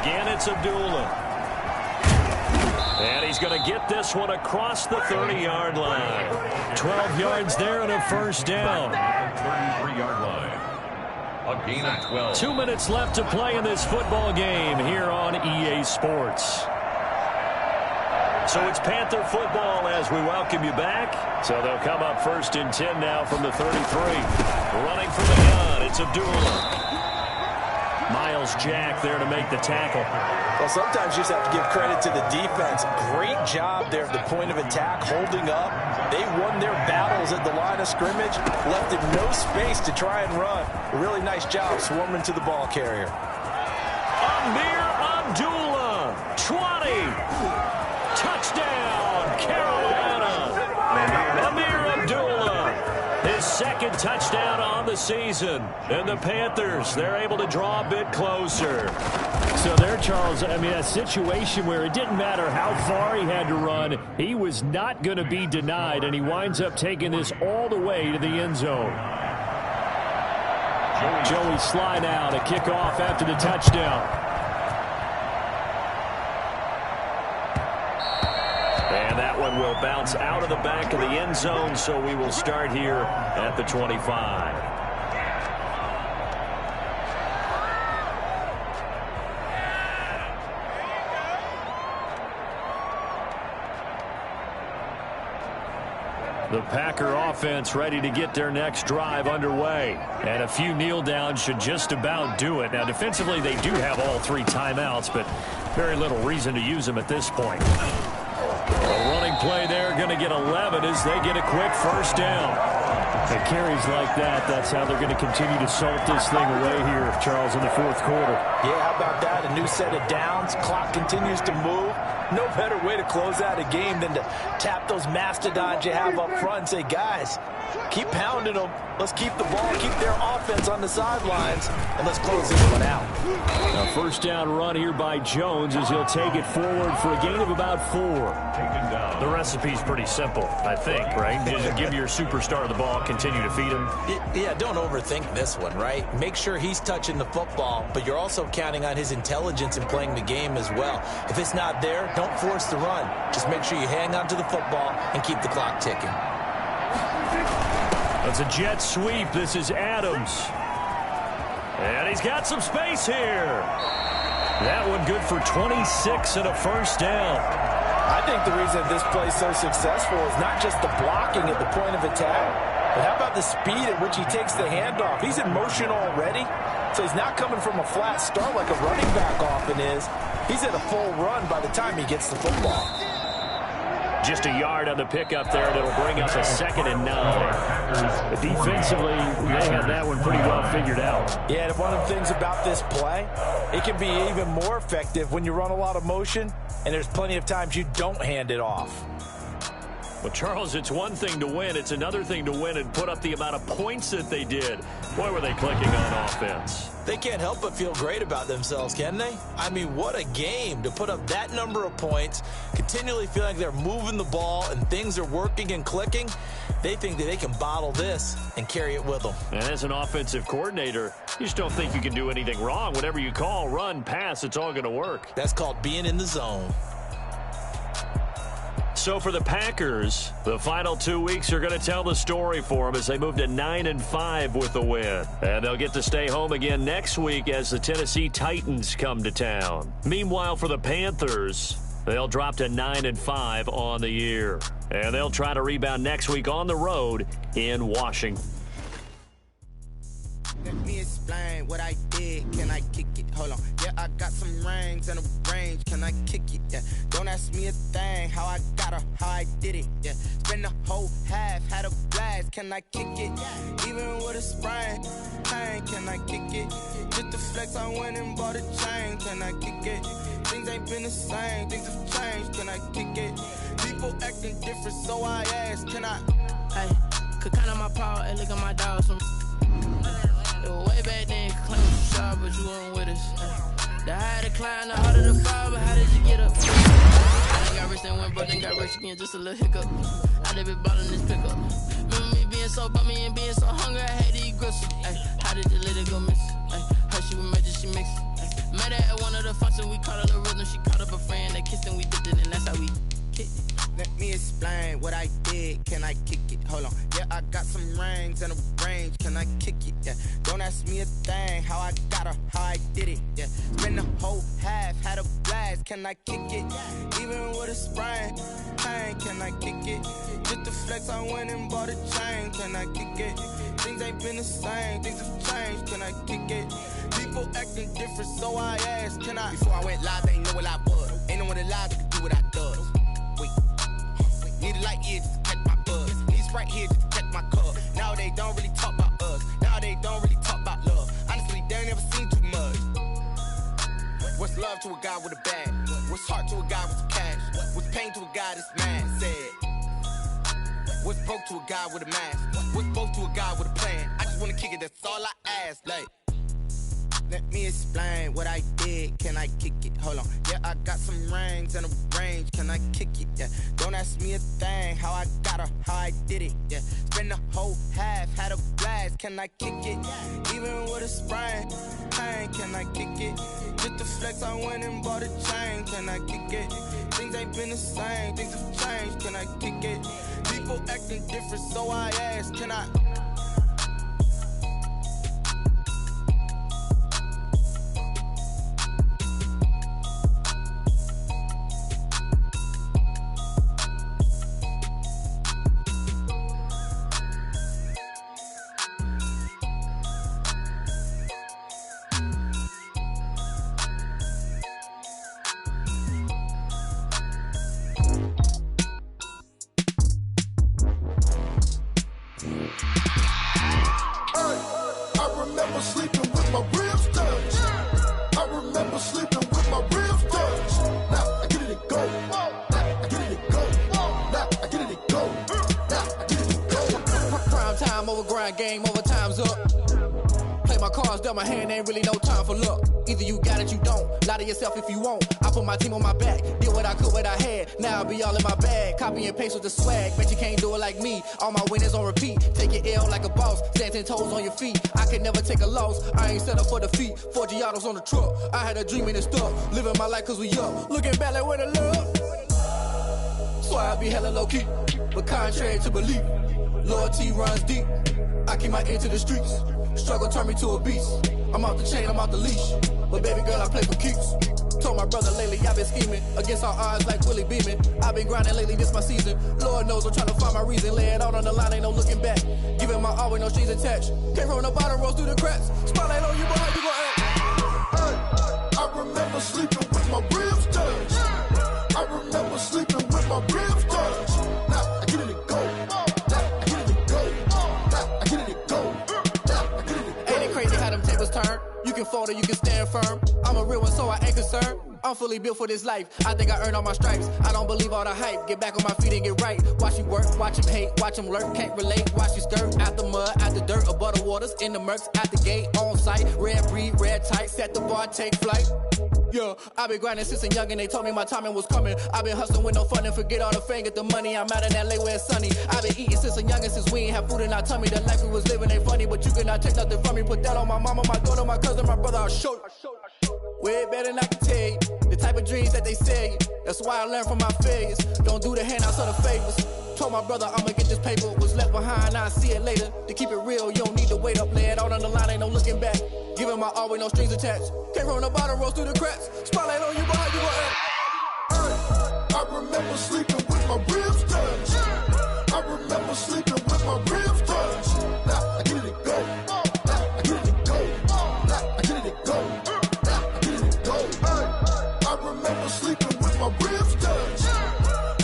Again, it's Abdullah. And he's going to get this one across the 30-yard line. 12 yards there and a 1st down. 33-yard line. A gain of 12. 2 minutes left to play in this football game here on EA Sports. So it's Panther football as we welcome you back. So they'll come up 1st and 10 now from the 33. Running from the gun, it's Abdullah. Miles Jack there to make the tackle. Well, sometimes you just have to give credit to the defense. Great job there at the point of attack, holding up. They won their battles at the line of scrimmage, left him no space to try and run. A really nice job swarming to the ball carrier. Amir Abdullah, 20. Touchdown, Carolina. Amir Abdullah, his 2nd touchdown on the season. And the Panthers, they're able to draw a bit closer. So there, Charles, I mean, a situation where it didn't matter how far he had to run, he was not going to be denied, and he winds up taking this all the way to the end zone. Joey Sly now to kick off after the touchdown. And that one will bounce out of the back of the end zone, so we will start here at the 25. The Packer offense ready to get their next drive underway. And a few kneel downs should just about do it. Now, defensively, they do have all 3 timeouts, but very little reason to use them at this point. A running play there, going to get 11 as they get a quick first down. The carries like that, that's how they're going to continue to salt this thing away here, Charles, in the fourth quarter. Yeah, how about that? A new set of downs. Clock continues to move. No better way to close out a game than to tap those mastodons you have up front and say, guys, keep pounding them. Let's keep the ball, keep their offense on the sidelines, and let's close this one out. A first down run here by Jones as he'll take it forward for a gain of about 4. The recipe's pretty simple, I think, right? Just give your superstar the ball, continue to feed him. Yeah, don't overthink this one, right? Make sure he's touching the football, but you're also counting on his intelligence in playing the game as well. If it's not there, don't force the run. Just make sure you hang on to the football and keep the clock ticking. That's a jet sweep. This is Adams. And he's got some space here. That one good for 26 and a first down. I think the reason this play is so successful is not just the blocking at the point of attack, but how about the speed at which he takes the handoff? He's in motion already, so he's not coming from a flat start like a running back often is. He's at a full run by the time he gets the football. Just a yard on the pickup there that'll bring us a 2nd and 9. But defensively, they had that one pretty well figured out. Yeah, and one of the things about this play, it can be even more effective when you run a lot of motion, and there's plenty of times you don't hand it off. Well, Charles, it's one thing to win. It's another thing to win and put up the amount of points that they did. Boy, were they clicking on offense. They can't help but feel great about themselves, can they? I mean, what a game to put up that number of points, continually feel like they're moving the ball and things are working and clicking. They think that they can bottle this and carry it with them. And as an offensive coordinator, you just don't think you can do anything wrong. Whatever you call, run, pass, it's all going to work. That's called being in the zone. So for the Packers, the final 2 weeks are going to tell the story for them as they move to 9-5 with the win. And they'll get to stay home again next week as the Tennessee Titans come to town. Meanwhile, for the Panthers, they'll drop to 9-5 on the year. And they'll try to rebound next week on the road in Washington. Let me explain what I did. Can I kick it? Hold on. Yeah, I got some rings and a range. Can I kick it? Yeah. Don't ask me a thing. How I got her, how I did it. Yeah. Spend the whole half, had a blast. Can I kick it? Even with a sprain. Pain, can I kick it? Just the flex, I went and bought a chain. Can I kick it? Things ain't been the same. Things have changed. Can I kick it? People acting different, so I ask. Can I? Hey, could count on my power and look at my dogs. Way back then, claim you sharp, but you weren't with us. The higher the climb, the harder the fall, but how did you get up? I done got rich and went, but then got rich again, just a little hiccup. I done been ballin' this pickup. Remember me being so bummy and being so hungry, I had to eat gristle. Ay, how did the lady go miss? Ay, how she was magic, she mixed. Met her at one of the functions, we called her the rhythm. She called up a friend, they kissed and we dipped it, and that's how we kicked it. Let me explain what I did. Can I kick it? Hold on. Yeah, I got some rings and a range. Can I kick it? Yeah. Don't ask me a thing. How I got her, how I did it. Yeah. Spend the whole half, had a blast. Can I kick it? Even with a sprain. Pain, can I kick it? Just the flex, I went and bought a chain. Can I kick it? Things ain't been the same. Things have changed. Can I kick it? People acting different, so I asked. Can I? Before I went live, they ain't know what I was. Ain't no one alive that could do what I does. Wait. Need a light ear just to catch my buzz. Need Sprite here just to catch my cup. Now they don't really talk about us. Now they don't really talk about love. Honestly, they ain't never seen too much. What's love to a guy with a bag? What's heart to a guy with some cash? What's pain to a guy that's mad? Said. What's broke to a guy with a mask? What's both to a guy with a plan? I just wanna kick it, that's all I ask. Like, let me explain what I did. Can I kick it? Hold on. Yeah, I got some rings and a range. Can I kick it? Yeah. Don't ask me a thing. How I got her, how I did it. Yeah. Spend the whole half, had a blast. Can I kick it? Even with a sprain. Pain, can I kick it? Just the flex, I went and bought a chain. Can I kick it? Things ain't been the same. Things have changed. Can I kick it? People acting different, so I ask. Can I? grind game, overtime's up. Play my cards, dealt my hand, ain't really no time for luck. Either you got it, you don't. Lie to yourself if you won't. I put my team on my back, did what I could, what I had. Now I'll be all in my bag, copy and paste with the swag. Bet you can't do it like me. All my winners on repeat. Take your L like a boss, stand 10 toes on your feet. I can never take a loss. I ain't set up for defeat. 4 Giottos on the truck. I had a dream and it stuck. Living my life cause we up. Looking back like where the love. So I be hella low key, but contrary to belief, loyalty runs deep. I keep my ear to the streets. Struggle turned me to a beast. I'm off the chain, I'm off the leash. But baby girl, I play for keeps. Told my brother lately, I've been scheming. Against all odds like Willie Beeman. I've been grinding lately, this my season. Lord knows I'm trying to find my reason. Lay it out on the line, ain't no looking back. Giving my all with no strings attached. Came from the bottom, rose through the cracks. Spotlight on you, boy, how you gon' act? Hey, I remember sleeping with my ribs touched. I remember sleeping with my ribs touched. Now I get it and go. Now I get it and go. Now I get it and go. Now I get it and go. Ain't it crazy how them tables turn? You can fold or you can stand firm. I'm a real one, so I ain't concerned. I'm fully built for this life. I think I earned all my stripes. I don't believe all the hype. Get back on my feet and get right. Watch you work, watch him hate, watch him lurk. Can't relate, watch you skirt. Out the mud, out the dirt, above the waters, in the murks, at the gate, on site. Red breed, red tight, set the bar, take flight. Yeah, I been grinding since a youngin', they told me my timing was coming. I been hustling with no fun and forget all the fame, get the money. I'm out in LA where it's sunny. I been eating since a youngin', since we ain't have food in our tummy. The life we was living ain't funny, but you cannot take nothing from me. Put that on my mama, my daughter, my cousin, my brother, I'll show you. Way better than I can tell you. The type of dreams that they sell you. That's why I learned from my failures. Don't do the handouts or the favors. Told my brother I'ma get this paper. Was left behind, I'll see it later. To keep it real, you don't need to wait up. Lay it out on the line, ain't no looking back. Giving my all with no strings attached. Came from the bottom, rose through the cracks. Spotlight on you, boy, how you gon' act? Hey, I remember sleeping with my ribs touched. I remember sleeping with my ribs touched. Now I get it and go. Now I get it and go. Now I get it and go. Now I get it and go. Hey, I remember sleeping with my ribs touched.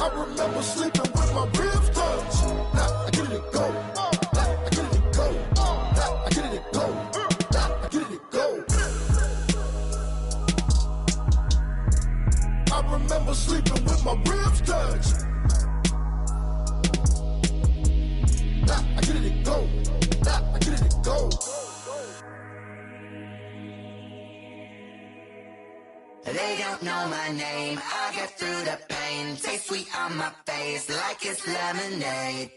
I remember sleeping with my ribs touched. Now I get it and go. Now I get it and go. Now I get it and go. Now I get it and go. I remember sleeping with my ribs touched. Now I get it and go. Now I get it and go. They don't know my name, I get through the pain. Taste sweet on my face like it's lemonade.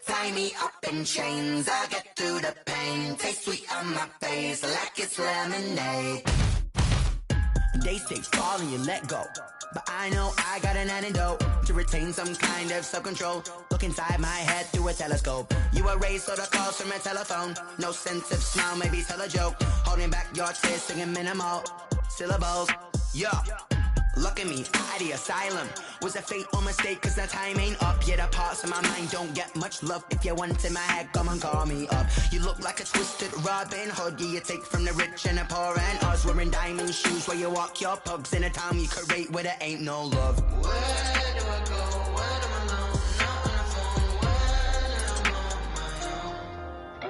Tie me up in chains, I get through the pain. Taste sweet on my face like it's lemonade. They say fall and you let go, but I know I got an antidote to retain some kind of self-control. Look inside my head through a telescope. You erase all the calls from a telephone. No sense of smile, maybe tell a joke. Holding back your tears, singing minimal syllables. Yo, look at me, out of the asylum. Was a fate or mistake, cause the time ain't up. Yeah, the parts of my mind don't get much love. If you want in my head, come and call me up. You look like a twisted Robin Hood. Yeah, you take from the rich and the poor and us. Wearing diamond shoes where you walk your pugs in a town you create where there ain't no love. Where do I go? When I'm alone? Not on the phone. When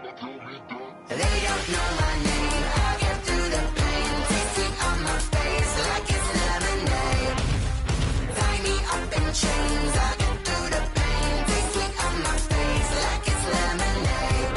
I'm on my own. They don't know my name. I get through the pain. Taste sweet on my face like it's lemonade. Tie me up in chains. I get through the pain. Taste sweet on my face like it's lemonade.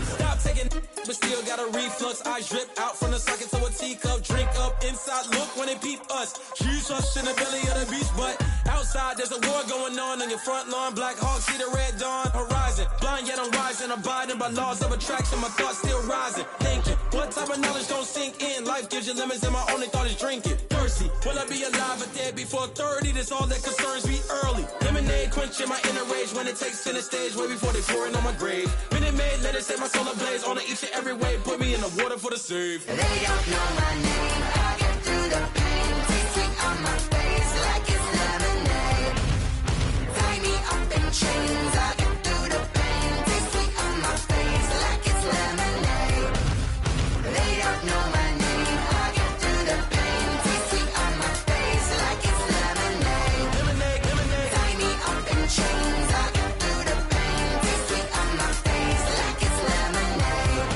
Stop taking, but still got a reflux. Eyes drip out from the socket to a teacup. Drink up inside, look when they peep us. Jesus in the belly of the beast, but outside there's a war going on your front lawn. Black Hawk see the red dawn horizon. Blind yet I'm rising, abiding by laws of attraction. My thoughts still rising, thinking what type of knowledge don't sink in. Life gives you limits and my only thought is drinking. Thirsty, will I be alive or dead before 30? That's all that concerns me early. Lemonade quenching my inner rage when it takes center stage way before they pouring on my grave. Minute Maid, let it set my soul ablaze on each and every way. Put me in the water for the save. They don't know my name. I get through the pain. Taste sweet on my face like it's lemonade. Tie me up in chains. I get through the pain. Taste sweet on my face like it's lemonade. They don't know my name. I get through the pain. Taste sweet on my face like it's lemonade. Lemonade, lemonade. Tie me up in chains. I get through the pain. Taste sweet on my face like it's lemonade.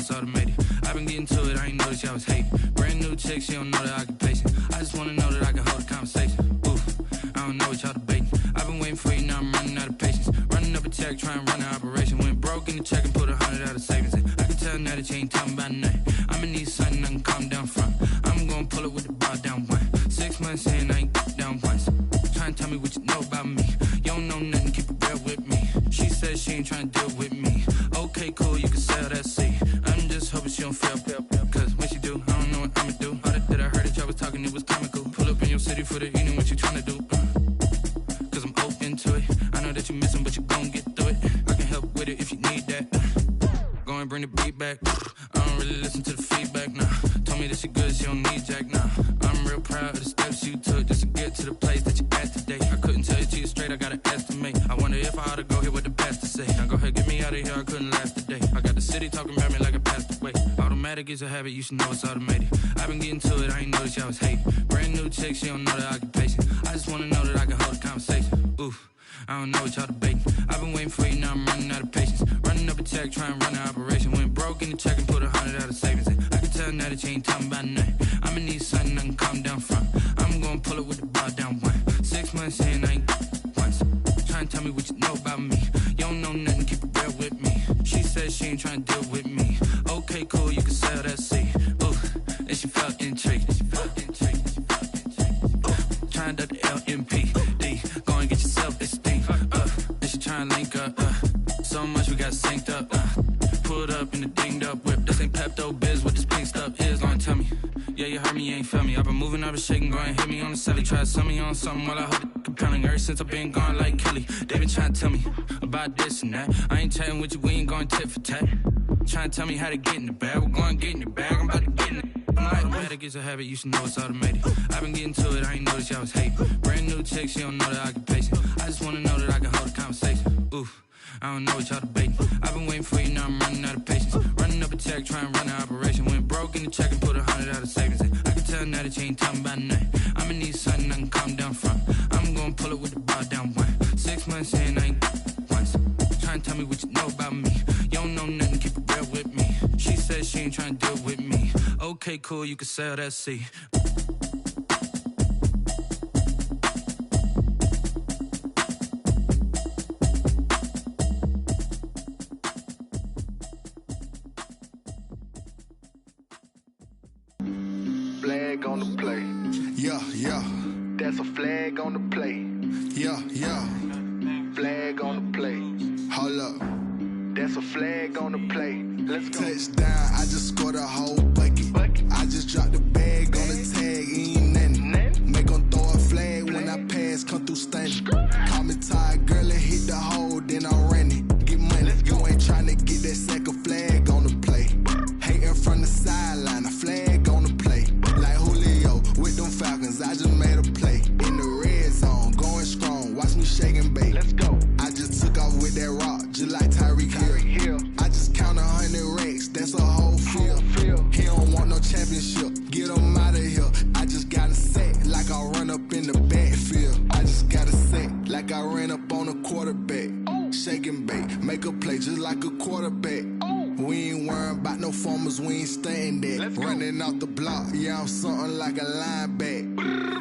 it's automated. I've been getting to it, I ain't noticed y'all was hating. Brand new chick, she don't know the occupation. I just wanna know that I can hold a conversation. Oof, I don't know what y'all debating. I've been waiting for you, now I'm running out of patience. Running up a check, trying to run an operation. Went broke in the check and put 100 out of savings in. I can tell now that you ain't talking about nothing. I'ma need something I can calm down from. I'm gonna pull it with the bar down one. 6 months in, I ain't down once. Trying to tell me what you know about me. You don't know nothing, keep it real with me. She says she ain't trying to deal with me. Okay, cool, you can sell that seat. I'm just hoping she don't fail. Cause when she do, I don't know what I'ma do. All that I heard that y'all was talking, it was comical. Pull up in your city for the evening, what you trying to do? Cause I'm open to it. I know that you missing, but you gon' get through it. I can help with it if you need that. Go and bring the beat back. I don't really listen to the feedback, nah. Told me that she good, she don't need jack, nah. I'm real proud of the steps you took just to get to the place that you at today. I couldn't tell you to you straight, I gotta estimate. I wonder if I ought to go here with the pastor say. Now go ahead, get me out of here, I couldn't last a day. I got the city talking about me like I passed away. Automatic is a habit, you should know it's automated. I've been getting to it, I ain't noticed y'all was hating. Brand new chick, she don't know the occupation. I just wanna know that I can hold a conversation. Oof, I don't know what y'all debating. I've been waiting for you, now I'm running out of patience. Running up a check, trying to run an operation. Went broke in the check and put 100 out of savings in. I can tell now that you ain't talking about nothing. I'ma need something I can calm down from. I'm gonna pull it with the bar down one. 6 months in, I ain't once. Trying to tell me what you know about me. You don't know nothing, keep it real with me. She says she ain't trying to deal with me. Okay, cool, you can sell that seat. Ooh, and she felt intrigued. Trying to duck the LMPD. Go and get yourself esteem. And she trying to link up. So much we got synced up. Pulled up in the dinged up whip. This ain't Pepto Biz, what this pink stuff is. Long tell me. Yeah, you heard me, you ain't feel me. I've been moving, I've been shaking, go and hit me on the celly. Try to sell me on something while I hold it compelling. Ever since I've been gone like Kelly, they been trying to tell me about this and that. I ain't chatting with you, we ain't going tit for tat. Trying to tell me how to get in the bag. We're going to get in the bag, I'm about to get in it. Automatic is a habit, you should know it's automated. I've been getting to it, I ain't noticed y'all was hating. Brand new chick, she don't know the occupation. I just wanna know that I can hold a conversation. Oof, I don't know what y'all debating. I've been waiting for you, now I'm running out of patience. Running up a check, trying to run an operation. Went broke in the check and put 100 out of savings in. I can tell now that you ain't talking about nothing. I'ma need something I can calm down from. I'm gonna pull it with the bar down one. 6 months in, I ain't once. Trying to tell me what you know about me. You don't know nothing, keep it real with me. She says she ain't trying to deal with me. Okay, cool, you can sell that seat. Flag on the play. Yeah, yeah. That's a flag on the play. Yeah, yeah. Flag on the play. Hold up. That's a flag on the play. Let's go. Touchdown, I just scored a whole bucket. I just dropped the bag on the tag, ain't nothing. Make 'em throw a flag when I pass, come through stunning. Call me tired, girl, and hit the hole, then I'm running. Get money, you ain't tryna get that second flag on the play. Hating from the sideline, a flag on the play. Like Julio with them Falcons, I just made a play. In the red zone, going strong, watch me shake and bake. Let's go. I just took off with that rock, just like Tyreek Hill. I just count 100 racks, that's a whole field. He don't want no championship, get him out of here. I just got a set, like I run up in the backfield. I just got a set, like I ran up on a quarterback. Shake and bake, make a play just like a quarterback. We ain't worrying about no formers, we ain't staying there. Running off the block, yeah, I'm something like a lineback.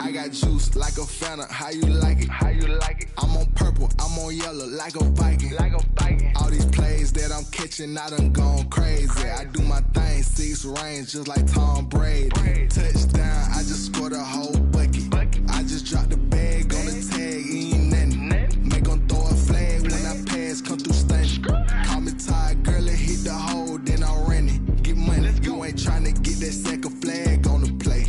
I got juice like a Fanta, how you like it? How you like it? I'm on purple, I'm on yellow, like a Viking. Like a Viking. All these plays that I'm catching, I done gone crazy. I do my thing, 6 range, just like Tom Brady. Touchdown, I just scored a whole bucket. I just dropped the bag on the tag, ain't nothing. Make 'em throw a flag when I pass, come through stunning. Call me tired, girl, and hit the hole, then I'm running. Get money, you ain't tryna get that second flag on the play.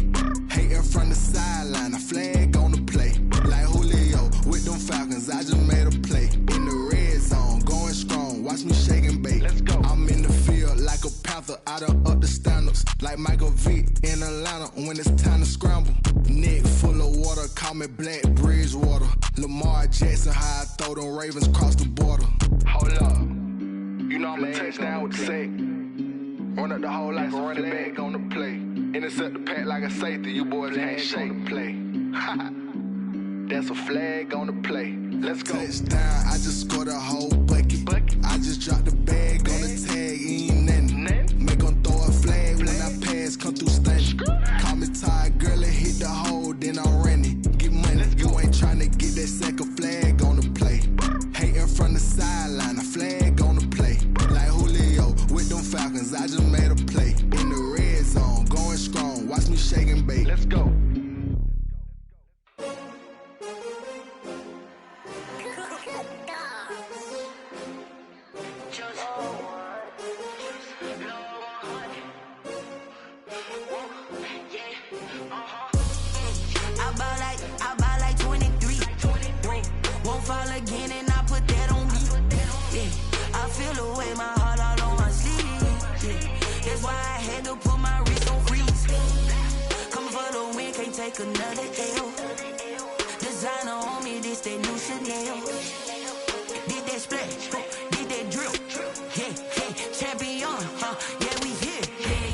Hating from the sideline, a flag on the play. Like Julio with them Falcons, I just made a play. In the red zone, going strong, watch me shake and bake. Let's go. I'm in the field like a panther, I done up the standards. Like Michael Vick in Atlanta when it's time to scramble. Neck full of water, call me Black Bridgewater. Lamar Jackson, how I throw them Ravens cross the border. Hold up. You know I'm a touchdown with the sack. Run up the hole like a running back on the play. Intercept the pack like a safety, you boys ain't shake the play. That's a flag on the play. Let's go. Touchdown, I just scored a whole bucket. I just dropped the bag on the tag, ain't nothing. Make 'em cause I just made a play. In the red zone, going strong. Watch me shake and bake. Let's go. I buy like 23. Won't fall again and I put that on me. Yeah, I feel the way my heart all on my sleeve. Yeah, that's why I had to put my wrist on freeze. Coming for the win, can't take another L. Designer on me, this that new Chanel. Did that splash, did that drill. Yeah, champion, yeah, we here.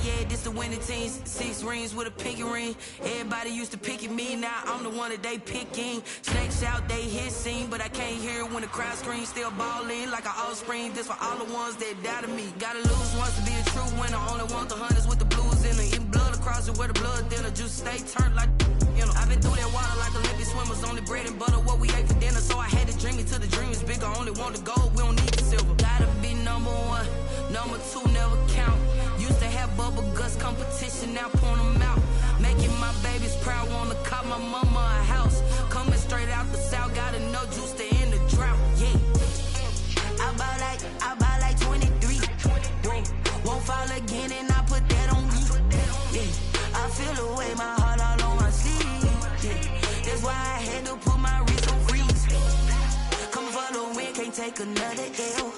Yeah, this the winning team. 6 rings with a pinky ring. Everybody used to pick at me, now I'm the one that they picking. Snakes out, they hit scene, but I can't hear it when the crowd screams. Still ballin' like an offspring. This for all the ones that doubted me. Gotta lose once to be a true winner. Only want the hunters with the blues in it. Eating blood across it where the blood thinner. Just stay turned like, you know. I've been through that water like Olympic swimmers. Only bread and butter, what we ate for dinner. So I had to dream it till the dream is bigger. Only want the gold, we don't need the silver. Gotta be number 1, number 2 never count. Used to have bubble guts competition, now point them out. Making my babies proud, wanna cop my mama a house. Coming straight out the south, gotta know juice to end the drought. Yeah, I buy like 23. Won't fall again and I put that on me. Yeah, I feel the way my heart all on my sleeve. Yeah, that's why I had to put my wrist on freeze. Coming for the win, can't take another L.